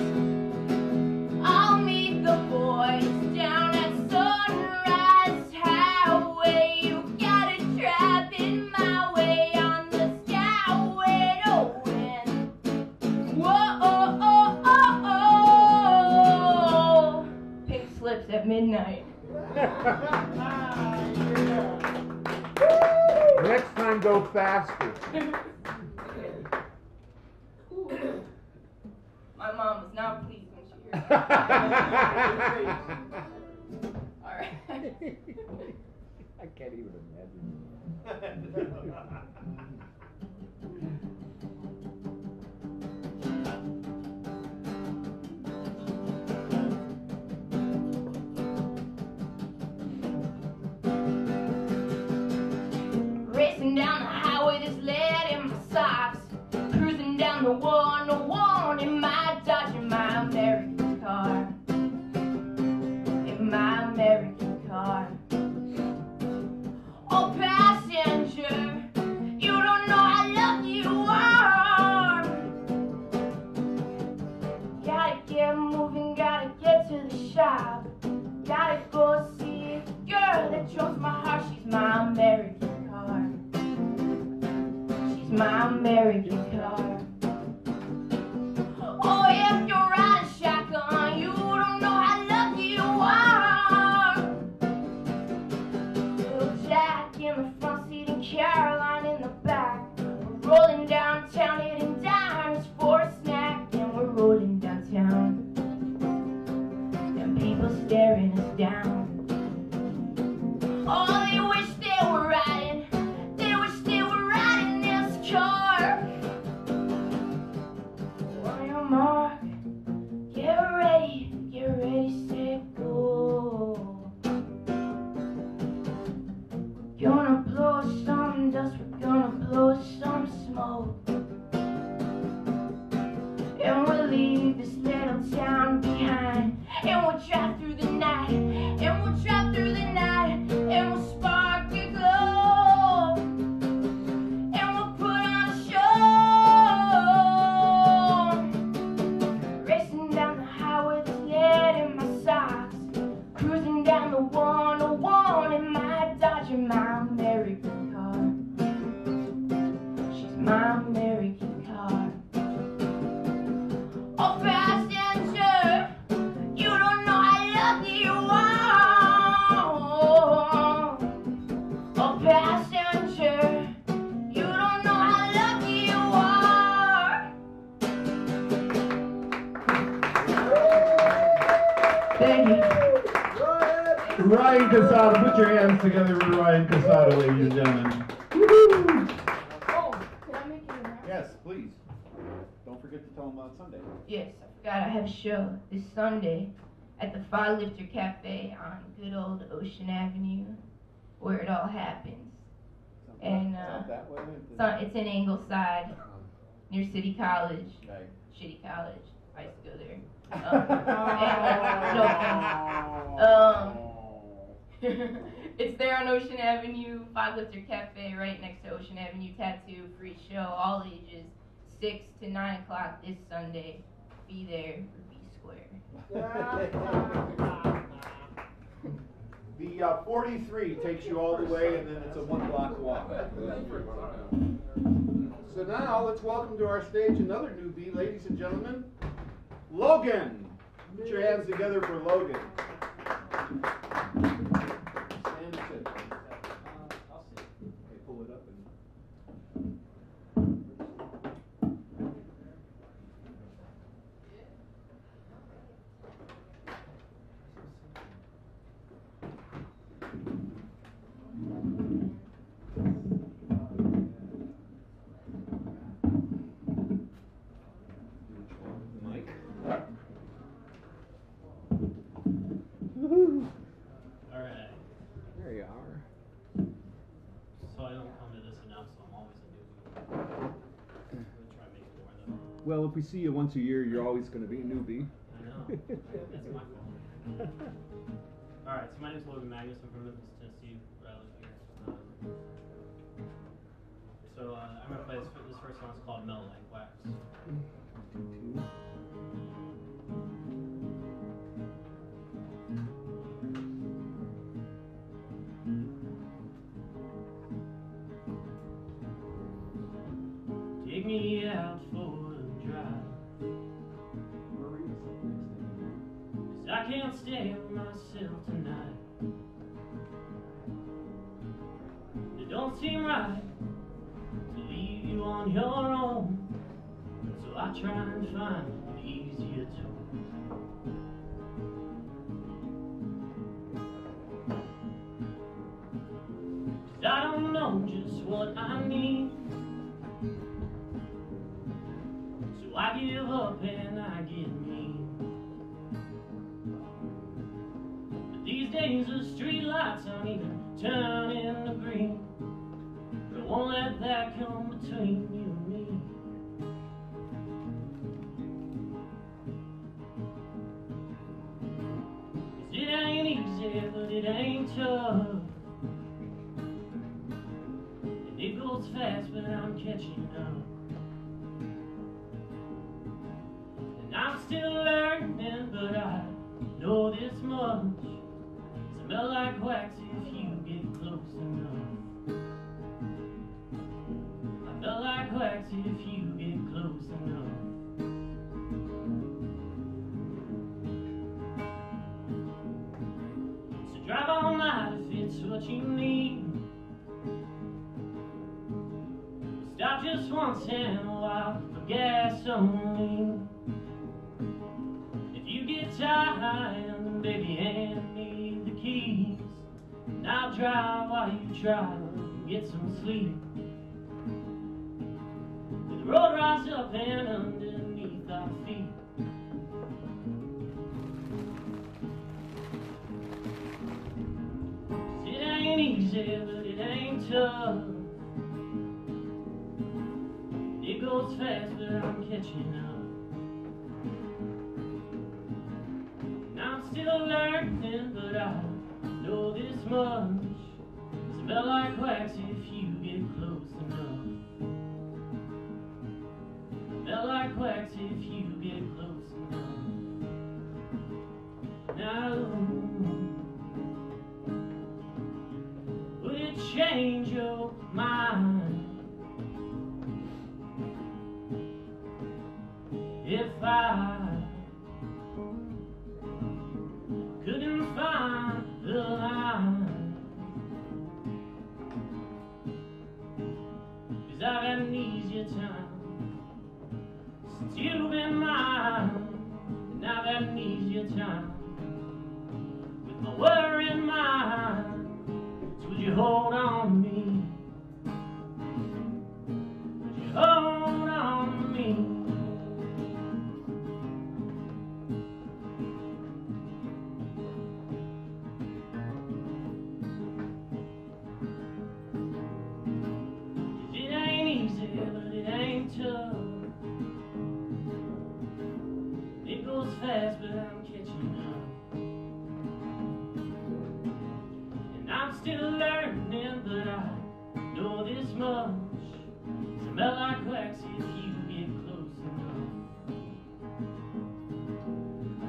I'll meet the boys down at Sunrise Highway. You gotta drive in my way on the Skyway to win. Whoa, oh, oh, oh, oh. Pink slips at midnight. Next time, go faster. My mom was not pleased when she heard that. All right. I can't even imagine. Racing down the highway, there's lead in my socks. Cruising down the 101 in my Dodge, in my American car. In my American car. Oh, passenger, you don't know how lucky you are. Gotta get moving, gotta get to the shop. Gotta go see a girl that drones my heart. She's my American car. She's my American car. Oh, if you're riding shotgun, you don't know how lucky you are. Little Jack in the front seat and Caroline in the back. We're rolling Oh, they wish they were riding. They wish they were riding this car. On your mark, get ready, set, go. Gonna blow some dust, we're gonna blow some smoke. And we'll leave this little town behind. And we'll drive through the night. And we'll drive through the night. And we'll spark a glow. And we'll put on a show. Racing down the highway with lead in my socks. Cruising down the 101 in my Dodge, in my American car. She's my American car. Oh, passenger, you don't know how lucky you are. Oh, passenger, you don't know how lucky you are. Thank you. Ryan Casada, put your hands together for Ryan Casada, ladies and gentlemen. Woo-hoo. Oh, can I make it an Yes, please. Don't forget to tell them about Sunday. Yes, I forgot I have a show this Sunday at the Fire Lifter Cafe on good old Ocean Avenue, where it all happens. And that way? it's in Ingleside, near City College. Okay. Shitty college. I used to go there. No offense. It's there on Ocean Avenue, Fire Lifter Cafe, right next to Ocean Avenue Tattoo. Free show, all ages, 6 to 9 o'clock this Sunday. Be there or be square. The 43 takes you all the way, and then it's a 1 block walk. So now let's welcome to our stage another newbie, ladies and gentlemen, Logan. Put your hands together for Logan. Stand and sit. I'll sit. Okay, pull it up and. Mike. Alright, There you are. so I don't come to this enough, so I'm always a newbie. I'm gonna try and make it more though. Well, if we see you once a year, you're always going to be a newbie. I know, that's my fault. Alright, so my name's Logan Magnus, I'm from Memphis, Tennessee, where I live here. I'm gonna play this first song, it's called Melt Like Wax. Take me out for a drive, 'cause I can't stay with myself tonight. It don't seem right to leave you on your own, so I try and find an easier tone. Cause I don't know just what I need, so I give up and I get mean. But these days the street lights aren't even turning to green. But I won't let that come between you and me. 'Cause it ain't easy, but it ain't tough. And it goes fast, but I'm catching up. And I'm still learning, but I know this much. Smell like wax if you get close enough. I smell like wax if you get close enough. So drive all night if it's what you need. Stop just once in a while for gasoline. If you get tired, then baby, hand me the keys. And I'll drive while you try to get some sleep. The road rises up and underneath our feet. It ain't easy, but it ain't tough. It goes fast, but I'm catching up. And I'm still learning, but I know this much. Smell like wax if you get close enough. Smell like wax if you get close enough. Now, would it change your mind if I couldn't find the line? 'Cause I've had an easier time since you've been mine, and I've had an easier time with my worry in mind. So would you hold on to me? Would you hold on to me? It goes fast, but I'm catching up. And I'm still learning, but I know this much. Smell like wax if you get close enough.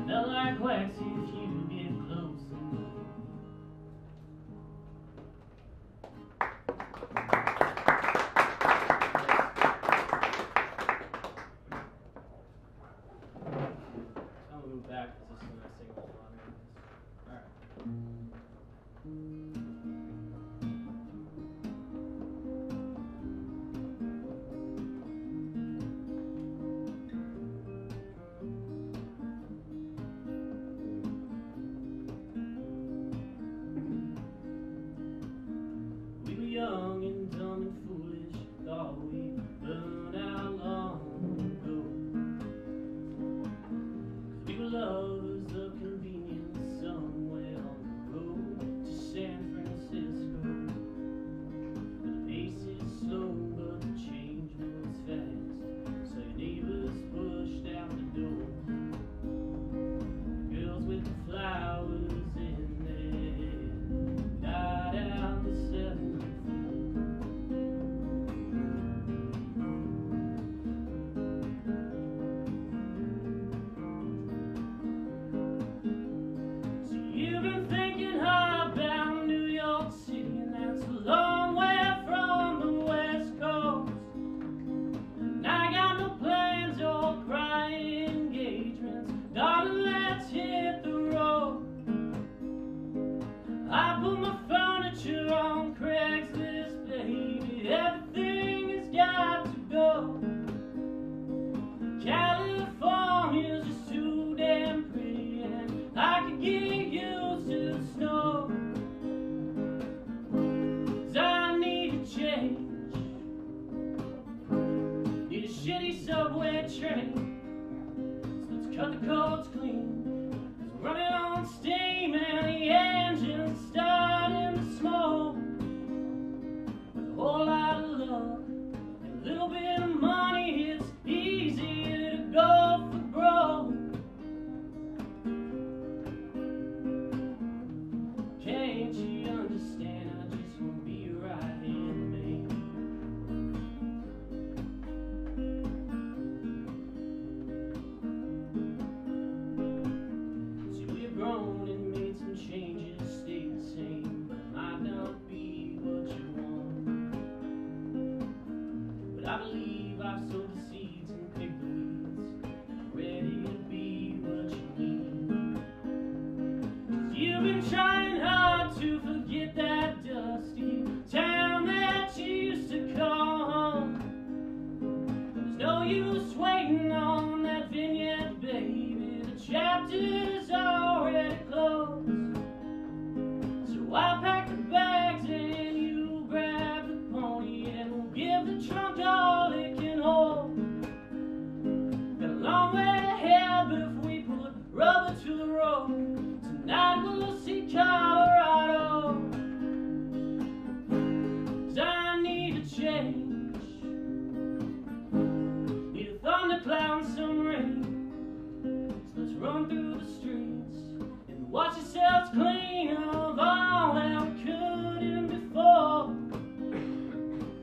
Smell like wax if you get close enough. Back because this is when I sing all along. Alright. We were young and dumb and foolish, thought we learned out long ago. We were lovers of convenience somewhere on the road to San Francisco. The pace is slow, but the change moves fast. So your neighbors pushed out the door. The girls with the flowers in their hair died out the 7th floor. You've been thinking hard about New York City, and that's a long way from the West Coast. And I got no plans or prior engagements, darling, let's hit the road. I put my furniture on Craigslist, baby, everything has got to go. California's just too damn pretty, and I can get used to the snow. 'Cause I need a change, need a shitty subway train. So let's cut the codes clean, 'cause we're running on steam and the engine's starting to smoke. With a whole lot of luck and a little bit of money, it's easier to go for broke. Can't you understand? I just wanna be right in me. See, we've grown and made some changes, stayed the same, but it might not be what you want. But I believe I've sowed the seeds and picked the weeds, and I'm ready to be what you need. 'Cause you've been trying hard to forget that dusty town that you used to call home. There's no use waiting on that vignette, baby, the chapter's already closed. So I packed the run through the streets and wash ourselves clean of all that we couldn't before.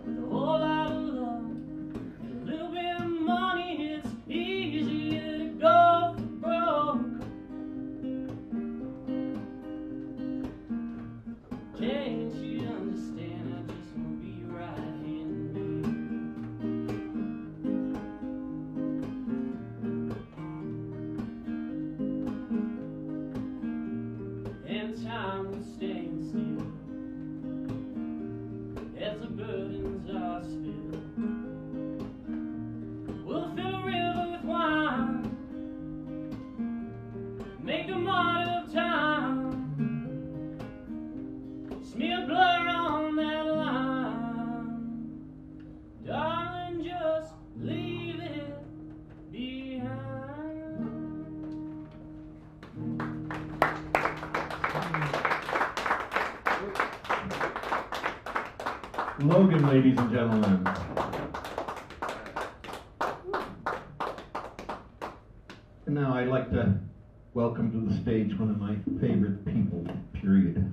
With a whole lot of love and a little bit of money, it's easier to go for broke. Can't you understand? I just wanna be right here in me. And time will stand still as the burdens are spilled. We'll fill a river with wine, make the mud of time, smear blood on that line. Darling, just leave it behind. Logan, ladies and gentlemen. And now I'd like to welcome to the stage one of my favorite people, period.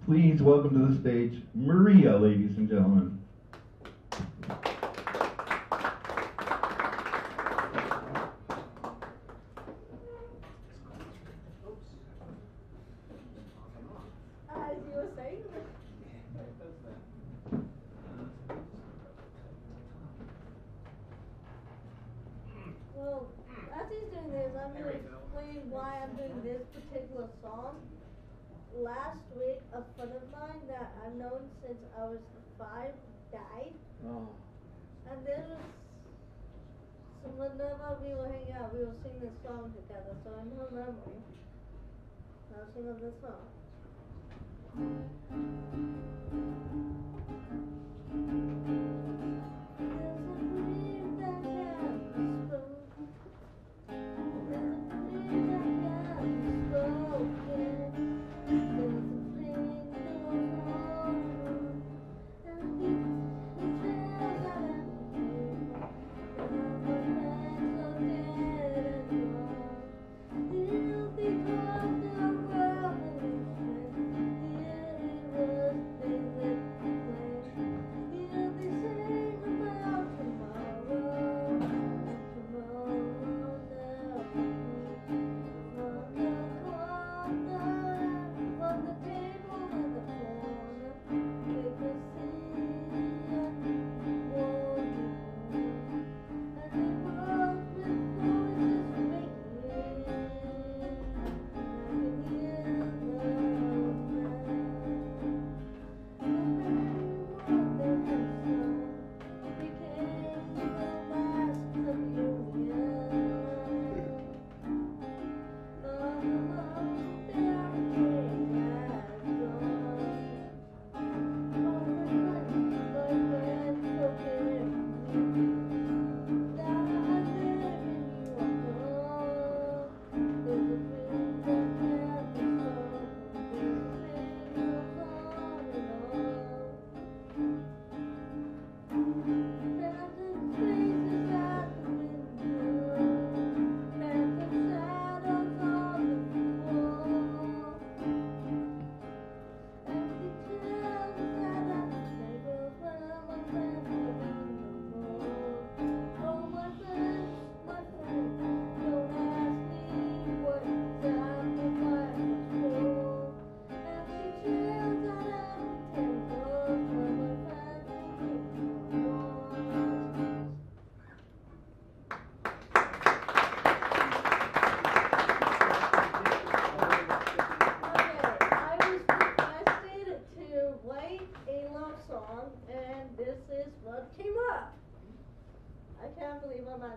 Please welcome to the stage Maria, ladies and gentlemen. As you were saying. Well, as he's doing this, I'm going to explain why I'm doing this particular song. Last week, a friend of mine that I've known since I was 5 died. Oh. And there was, so whenever we were hanging out, we would sing this song together. So in her memory, I'll sing of this song.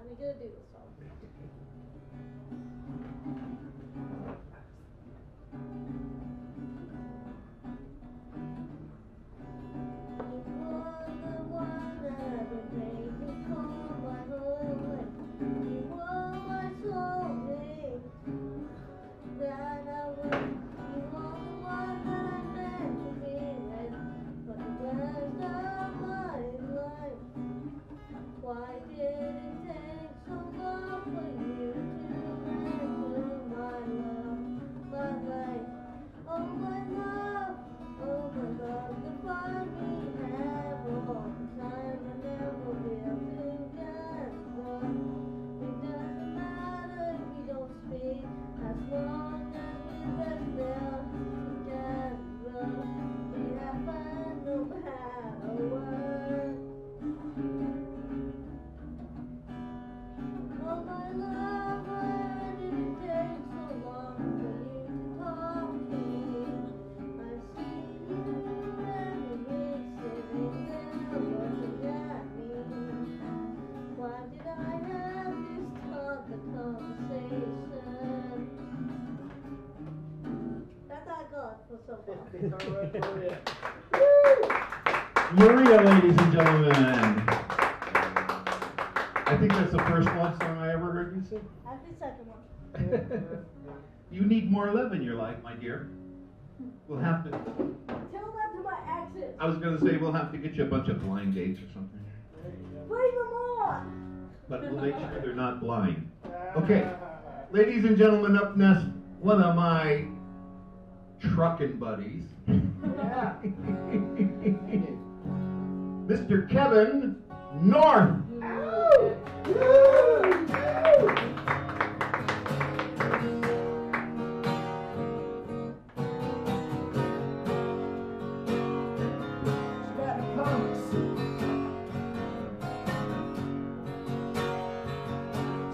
We gotta do this song. Why did it take so long? Maria, ladies and gentlemen. I think that's the first love song I ever heard you sing. That's the second one. You need more love in your life, my dear. We'll have to. Tell that to my exes. I was going to say we'll have to get you a bunch of blind dates or something. Bring them on. But we'll make sure they're not blind. Okay, ladies and gentlemen, up next, one of my truckin' buddies, Mr. Kevin North.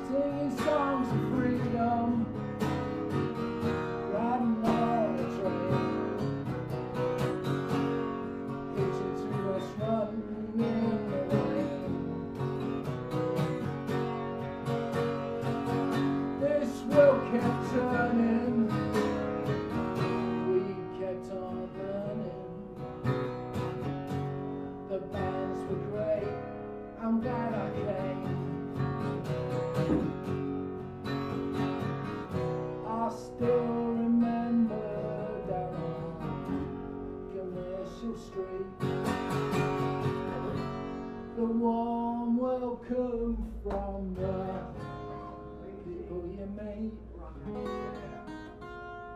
Singing songs of freedom, riding on a train, hitching to us running in the rain. This wheel kept turning, we kept on burning. The bands were great, I'm glad I came. I still remember down on Commercial Street, the warm welcome from the people you meet.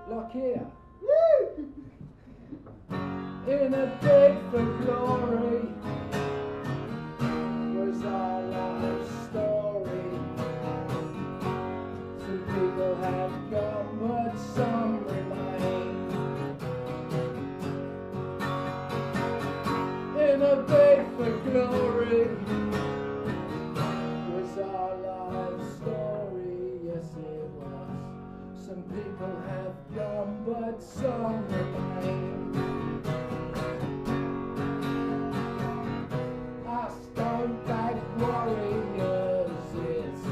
Like here, in a bid for glory was our life story. Some people have gone, but some remain. In a bid for glory was our life story. Yes, it was. Some people have gone, but some remain. Our stone-back warriors, it's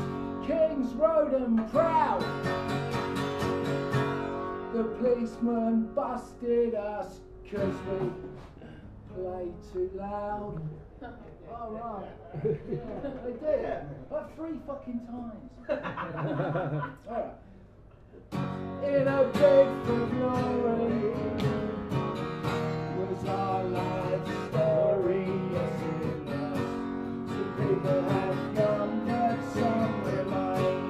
King's Road and proud. The policeman busted us 'cause we played too loud. All right. Yeah, they did. About 3 fucking times. All right. In a bid for glory was our life story. Yes, it was. Some people have gone, but some remain.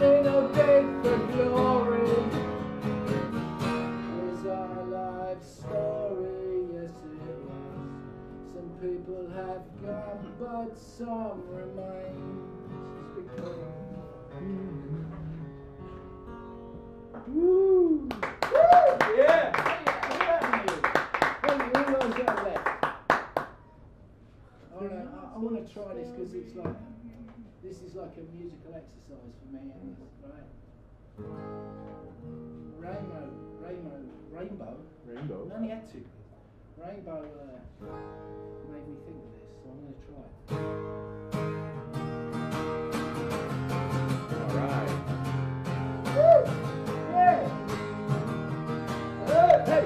In a bid for glory was our life story. Yes, it was. Some people have gone, but some remain. Woo! Yeah! I want to try this because it's like, this is like a musical exercise for me, right? Rainbow. I only had 2. Rainbow made me think of this, so I'm going to try it. All right. Woo! Yeah! Hey! Hey!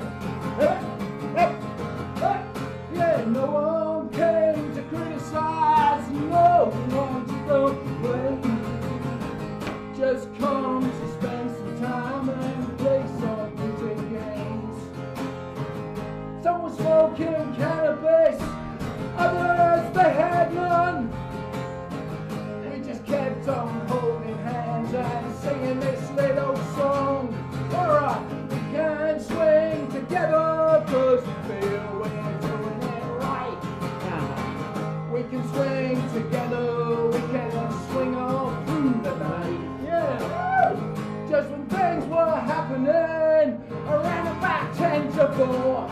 Hey! Hey! Yeah, no one came to criticize, no one to complain. Just come to spend some time and play some music games. Some were smoking cannabis, others they had none. We just kept on holding hands and singing this little song. Alright, we can swing together 'cause we feel we're doing it right. We can swing together, we can swing all through the night. Yeah, just when things were happening around about 10 to 4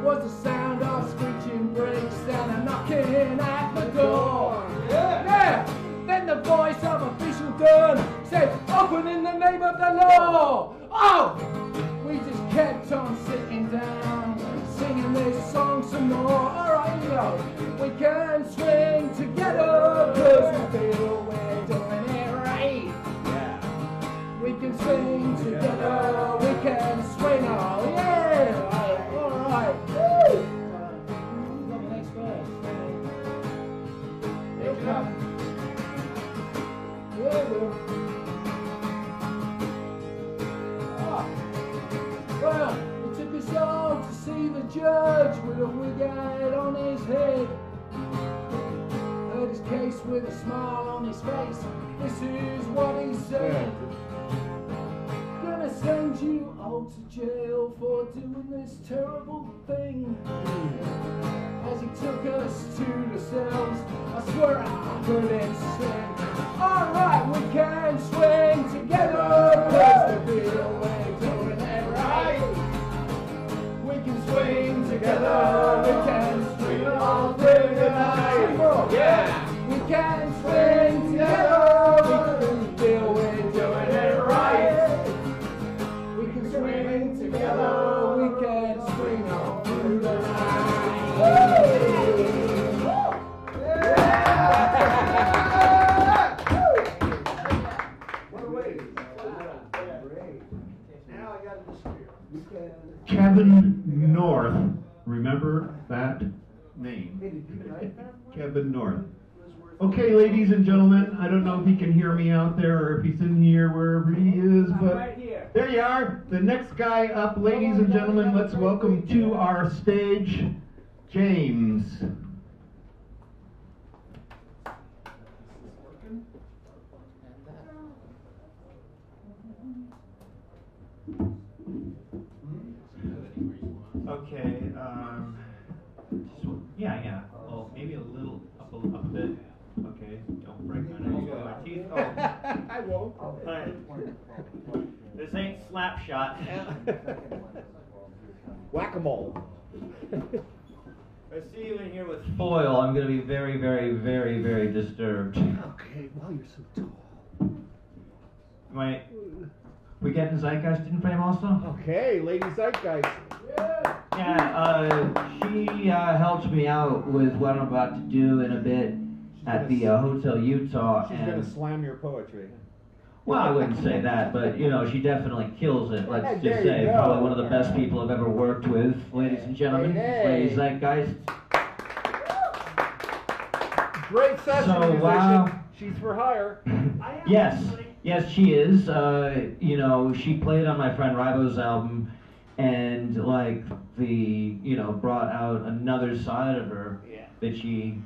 was the sound of screeching brakes and a knocking at the door. Yeah. Then the voice of official Dunn said, "Open in the name of the law." Oh, we just kept on sitting down, singing this song some more. All right, you know, we can swing together 'cause we feel we're doing it right. Yeah. We can swing judge with a wig hat on his head. Heard his case with a smile on his face. This is what he said. Gonna send you all to jail for doing this terrible thing. As he took us to the cells, I swear I heard him sing. Alright, we can swing together, cause we feel we're doing it right. We can swing together, we can swing all through the night. Yeah, we can swing together, we can feel we're doing it right. We can swing together, we can swing all through the night. Kevin North. Remember that name. Kevin North. Okay, ladies and gentlemen, I don't know if he can hear me out there or if he's in here, wherever he is, but right here. There you are. The next guy up, ladies and gentlemen, let's welcome to our stage, James. Okay, yeah. Well, maybe a little up a bit. Okay, don't break my nose with my teeth. Oh. I won't. This ain't Slapshot. Whack-a-mole. I see you in here with foil. I'm going to be very, very, very, very disturbed. Okay, well, you're so tall. We getting Zeitgeist in frame also? Okay, Lady Zeitgeist. Yeah, she helped me out with what I'm about to do in a bit at the Hotel Utah. She's going to slam your poetry. Well, I wouldn't say that, but, you know, she definitely kills it, let's Hey, just there say. you go. Probably one of the best people I've ever worked with, ladies and gentlemen. Hey. Lady Zeitgeist. Great session, So, musician. wow. She's for hire. Yes, she is. You know, she played on my friend Ribo's album, and, like, brought out another side of her that she,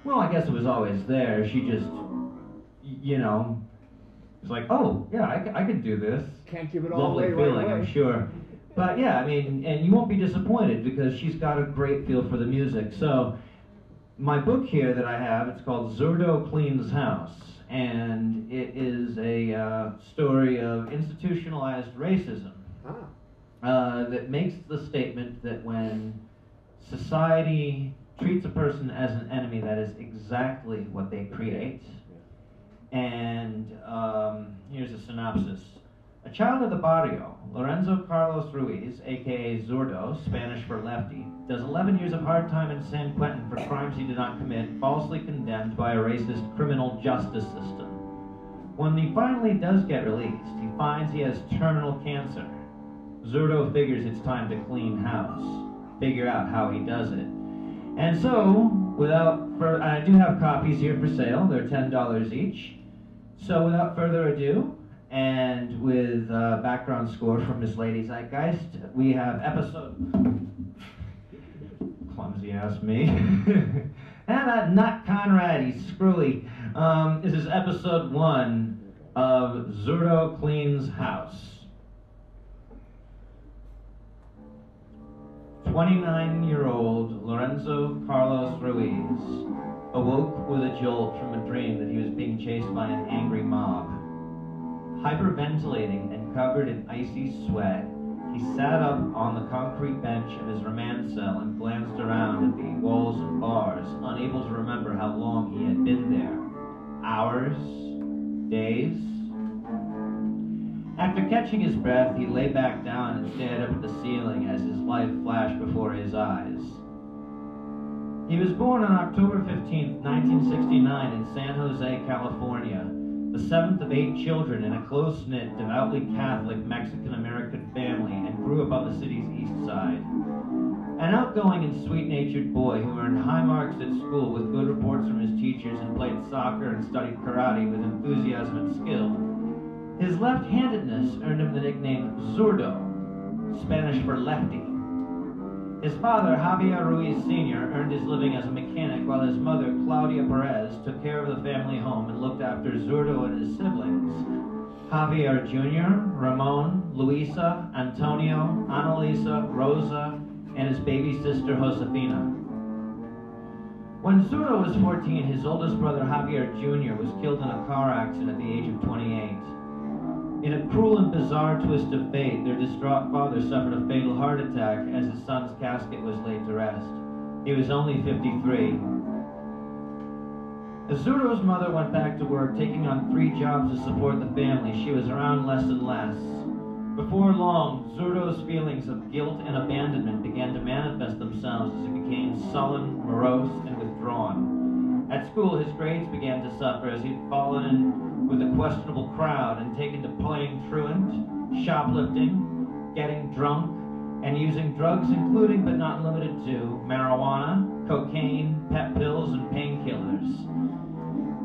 well, I guess it was always there. She just, you know, was like, oh, yeah, I could do this. Can't give it all Lovely away feeling, right away. I'm sure. But, yeah, I mean, and you won't be disappointed because she's got a great feel for the music. So, my book here that I have, it's called Zurdo Cleans House. And it is a story of institutionalized racism that makes the statement that when society treats a person as an enemy, that is exactly what they create. And here's a synopsis. A child of the barrio, Lorenzo Carlos Ruiz, aka Zurdo, Spanish for lefty, does 11 years of hard time in San Quentin for crimes he did not commit, falsely condemned by a racist criminal justice system. When he finally does get released, he finds he has terminal cancer. Zurdo figures it's time to clean house, figure out how he does it. And so, I do have copies here for sale, they're $10 each. So without further ado, and with background score from Miss Lady Zeitgeist, we have episode... Clumsy ass me. And that nut Conrad, he's screwy. This is episode 1 of Zurdo Cleans House. 29-year-old Lorenzo Carlos Ruiz awoke with a jolt from a dream that he was being chased by an angry mob. Hyperventilating and covered in icy sweat, he sat up on the concrete bench of his remand cell and glanced around at the walls and bars, unable to remember how long he had been there. Hours? Days? After catching his breath, he lay back down and stared up at the ceiling as his life flashed before his eyes. He was born on October 15, 1969 in San Jose, California, the 7th of 8 children in a close-knit, devoutly Catholic Mexican-American family, and grew up on the city's east side. An outgoing and sweet-natured boy who earned high marks at school with good reports from his teachers and played soccer and studied karate with enthusiasm and skill. His left-handedness earned him the nickname Zurdo, Spanish for lefty. His father, Javier Ruiz Sr., earned his living as a mechanic while his mother, Claudia Perez, took care of the family home and looked after Zurdo and his siblings, Javier Jr., Ramon, Luisa, Antonio, Annalisa, Rosa, and his baby sister, Josefina. When Zurdo was 14, his oldest brother, Javier Jr., was killed in a car accident at the age of 28. In a cruel and bizarre twist of fate, their distraught father suffered a fatal heart attack as his son's casket was laid to rest. He was only 53. As Zurdo's mother went back to work, taking on 3 jobs to support the family, she was around less and less. Before long, Zurdo's feelings of guilt and abandonment began to manifest themselves as he became sullen, morose, and withdrawn. At school, his grades began to suffer as he'd fallen in with a questionable crowd and taken to playing truant, shoplifting, getting drunk, and using drugs including but not limited to marijuana, cocaine, pep pills, and painkillers.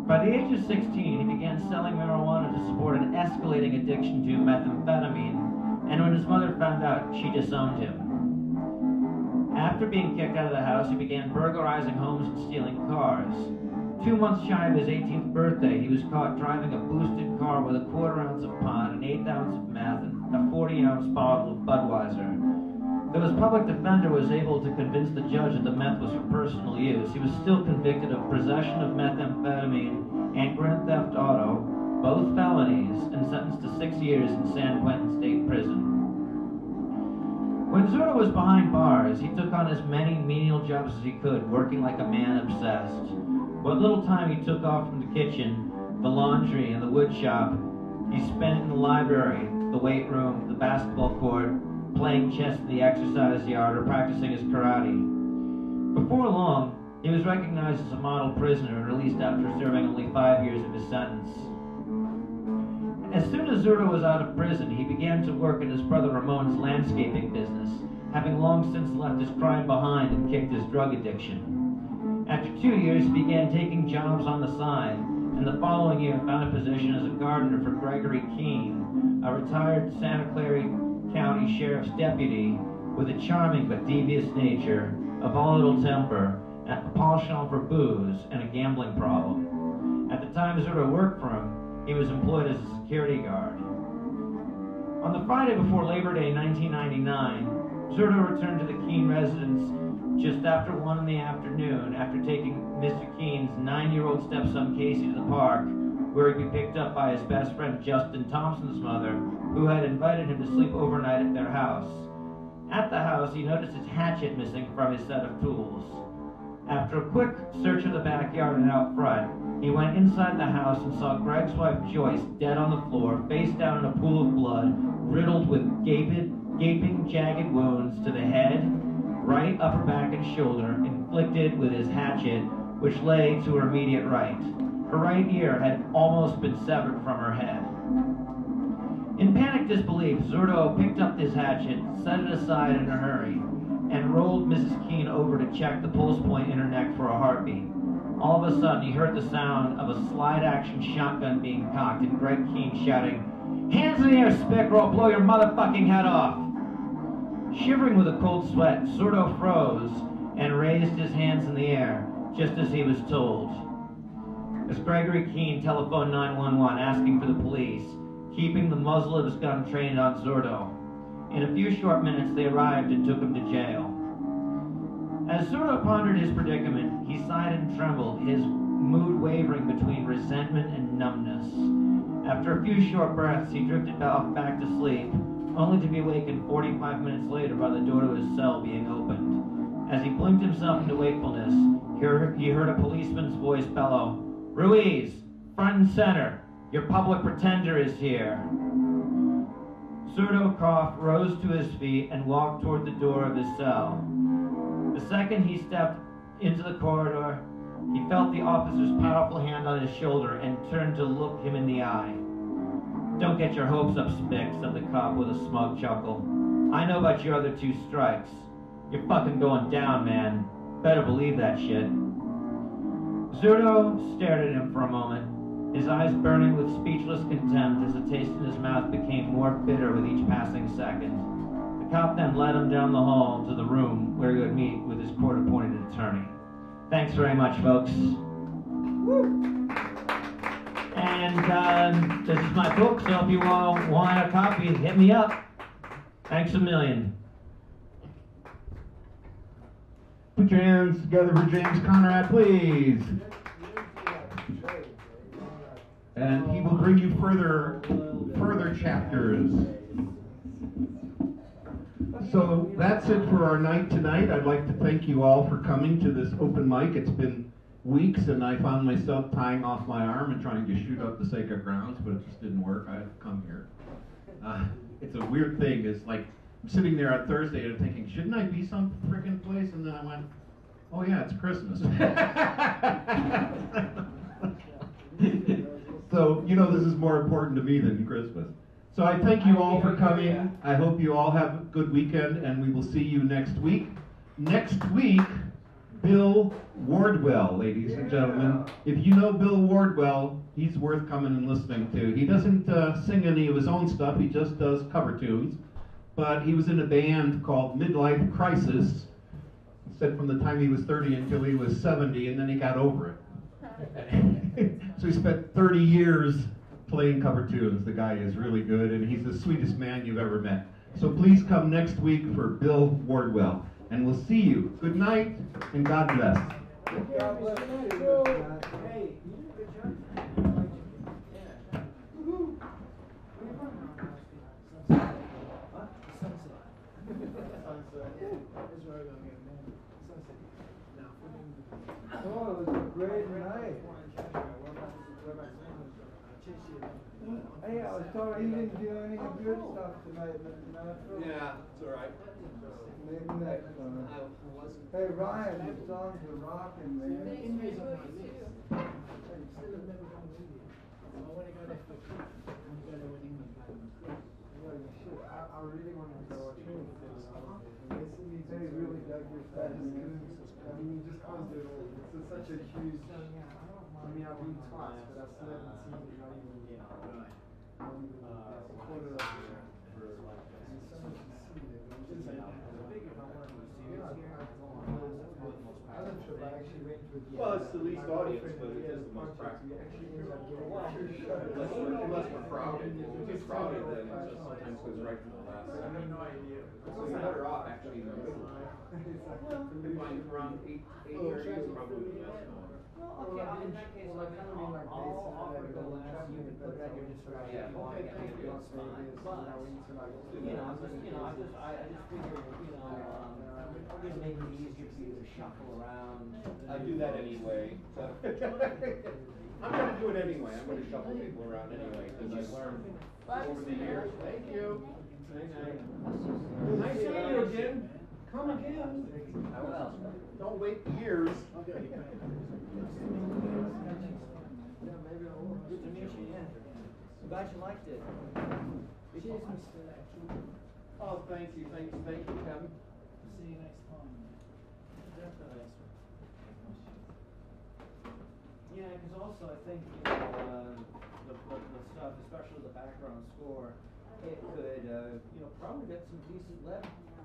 By the age of 16, he began selling marijuana to support an escalating addiction to methamphetamine, and when his mother found out, she disowned him. After being kicked out of the house, he began burglarizing homes and stealing cars. 2 months shy of his 18th birthday, he was caught driving a boosted car with a 1/4 ounce of pot, an 1/8 ounce of meth, and a 40-ounce bottle of Budweiser. Though his public defender was able to convince the judge that the meth was for personal use, he was still convicted of possession of methamphetamine and grand theft auto, both felonies, and sentenced to 6 years in San Quentin State Prison. When Zurdo was behind bars, he took on as many menial jobs as he could, working like a man obsessed. What little time he took off from the kitchen, the laundry, and the wood shop, he spent in the library, the weight room, the basketball court, playing chess in the exercise yard, or practicing his karate. Before long, he was recognized as a model prisoner and released after serving only 5 years of his sentence. As soon as Zurdo was out of prison, he began to work in his brother Ramon's landscaping business, having long since left his crime behind and kicked his drug addiction. After 2 years, he began taking jobs on the side, and the following year found a position as a gardener for Gregory Keene, a retired Santa Clara County Sheriff's deputy with a charming but devious nature, a volatile temper, a penchant for booze, and a gambling problem. At the time Zurdo worked for him, he was employed as a security guard. On the Friday before Labor Day 1999, Zurdo returned to the Keene residence just after 1 in the afternoon after taking Mr. Keene's 9-year-old stepson Casey to the park, where he'd be picked up by his best friend Justin Thompson's mother, who had invited him to sleep overnight at their house. At the house, he noticed his hatchet missing from his set of tools. After a quick search of the backyard and out front, he went inside the house and saw Greg's wife Joyce dead on the floor, face down in a pool of blood, riddled with gaping, jagged wounds to the head, right upper back and shoulder, inflicted with his hatchet, which lay to her immediate right. Her right ear had almost been severed from her head. In panic disbelief, Zurdo picked up his hatchet, set it aside in a hurry, and rolled Mrs. Keene over to check the pulse point in her neck for a heartbeat. All of a sudden, he heard the sound of a slide-action shotgun being cocked and Greg Keene shouting, "Hands in the air, Spick, or I'll blow your motherfucking head off!" Shivering with a cold sweat, Zurdo froze and raised his hands in the air, just as he was told. As Gregory Keene telephoned 911 asking for the police, keeping the muzzle of his gun trained on Zurdo. In a few short minutes, they arrived and took him to jail. As Zurdo pondered his predicament, he sighed and trembled, his mood wavering between resentment and numbness. After a few short breaths, he drifted off back to sleep, only to be awakened 45 minutes later by the door to his cell being opened. As he blinked himself into wakefulness, he heard a policeman's voice bellow, "Ruiz, front and center, your public pretender is here." Zurdo coughed, rose to his feet, and walked toward the door of his cell. The second he stepped into the corridor, he felt the officer's powerful hand on his shoulder and turned to look him in the eye. "Don't get your hopes up, Spick," said the cop with a smug chuckle. "I know about your other 2 strikes. You're fucking going down, man. Better believe that shit." Zurdo stared at him for a moment, his eyes burning with speechless contempt as the taste in his mouth became more bitter with each passing second. The cop then led him down the hall to the room where he would meet with his court-appointed attorney. Thanks very much, folks. And this is my book, so if you all want a copy, hit me up. Thanks a million. Put your hands together for James Conrad, please. And he will bring you further chapters. So that's it for our night tonight. I'd like to thank you all for coming to this open mic. It's been weeks, and I found myself tying off my arm and trying to shoot up the sacred grounds, but it just didn't work. I had to come here. It's a weird thing. It's like I'm sitting there on Thursday and thinking, shouldn't I be some freaking place? And then I went, oh yeah, it's Christmas. So, you know, this is more important to me than Christmas. So I thank you all for coming. I hope you all have a good weekend, and we will see you next week. Next week, Bill Wardwell, ladies and gentlemen. If you know Bill Wardwell, he's worth coming and listening to. He doesn't sing any of his own stuff, he just does cover tunes. But he was in a band called Midlife Crisis. He said from the time he was 30 until he was 70, and then he got over it. So he spent 30 years playing cover tunes. The guy is really good, and he's the sweetest man you've ever met. So please come next week for Bill Wardwell, and we'll see you. Good night, and God bless. God bless you. Hey, you did a good job. Yeah. Woohoo! Where you from? Sunset. What? Sunset. Sunset. That's where I'm going to get man. Sunset. No. Oh, it was a great night. Hey, I was told he didn't do any good stuff tonight. Yeah, it's all right. Maybe next time. Hey, Ryan, the songs are rocking, man. I really want to go too. They really dug your stuff. I mean, you just can't do it all. It's such a huge. I mean, I've been twice, but I still haven't seen it. Not even quarter of it. There's so much to see there. Well, it's the least audience, but it is the most practical. Unless we're crowded. If it's crowded, then it just sometimes goes right to the last. I have no idea. So you're better off actually in the middle. If I'm around 8:30 is probably the best one. Well, okay, in that case, I'll offer to go last. You can put that in your description. Yeah, If you want to get me, that's fine. But, I just figure, just make it easier for you to shuffle around. I do that anyway. So I'm going to do it anyway. I'm going to shuffle people around anyway because I've learned over the years. Thank you. Nice seeing you again. Come again. I will. Don't wait years. Good to meet you, yeah. I'm glad you liked it. Cheers, Mr. Oh, thank you, Kevin. See you next time. Definitely. Yeah, because also I think the stuff, especially the background score, it could probably get some decent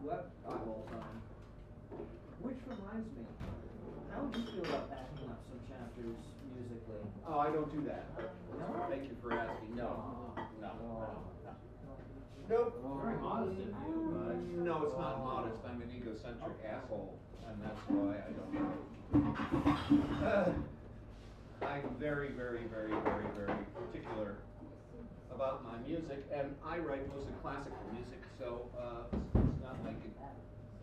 web eyeballs on. Which reminds me, how would you feel about backing up some chapters musically? Oh, I don't do that. No? Thank you for asking. No. Nope. Very modest of you, but... No, it's not modest. I'm an egocentric asshole, and that's why I don't do it. I'm very, very, very, very, very particular about my music, and I write mostly classical music, so it's not like it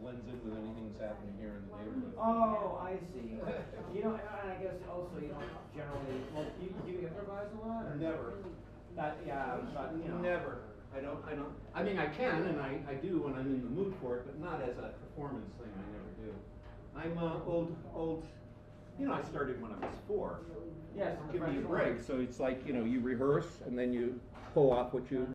blends in with anything that's happening here in the neighborhood. Oh, I see. And I guess also, generally, well, do you improvise a lot? Or? Never. Never. I mean, I can, and I do when I'm in the mood for it, but not as a performance thing. I never do. I'm old. I started when I was 4. Yes. Give me a break. So it's like, you rehearse, and then you pull off what you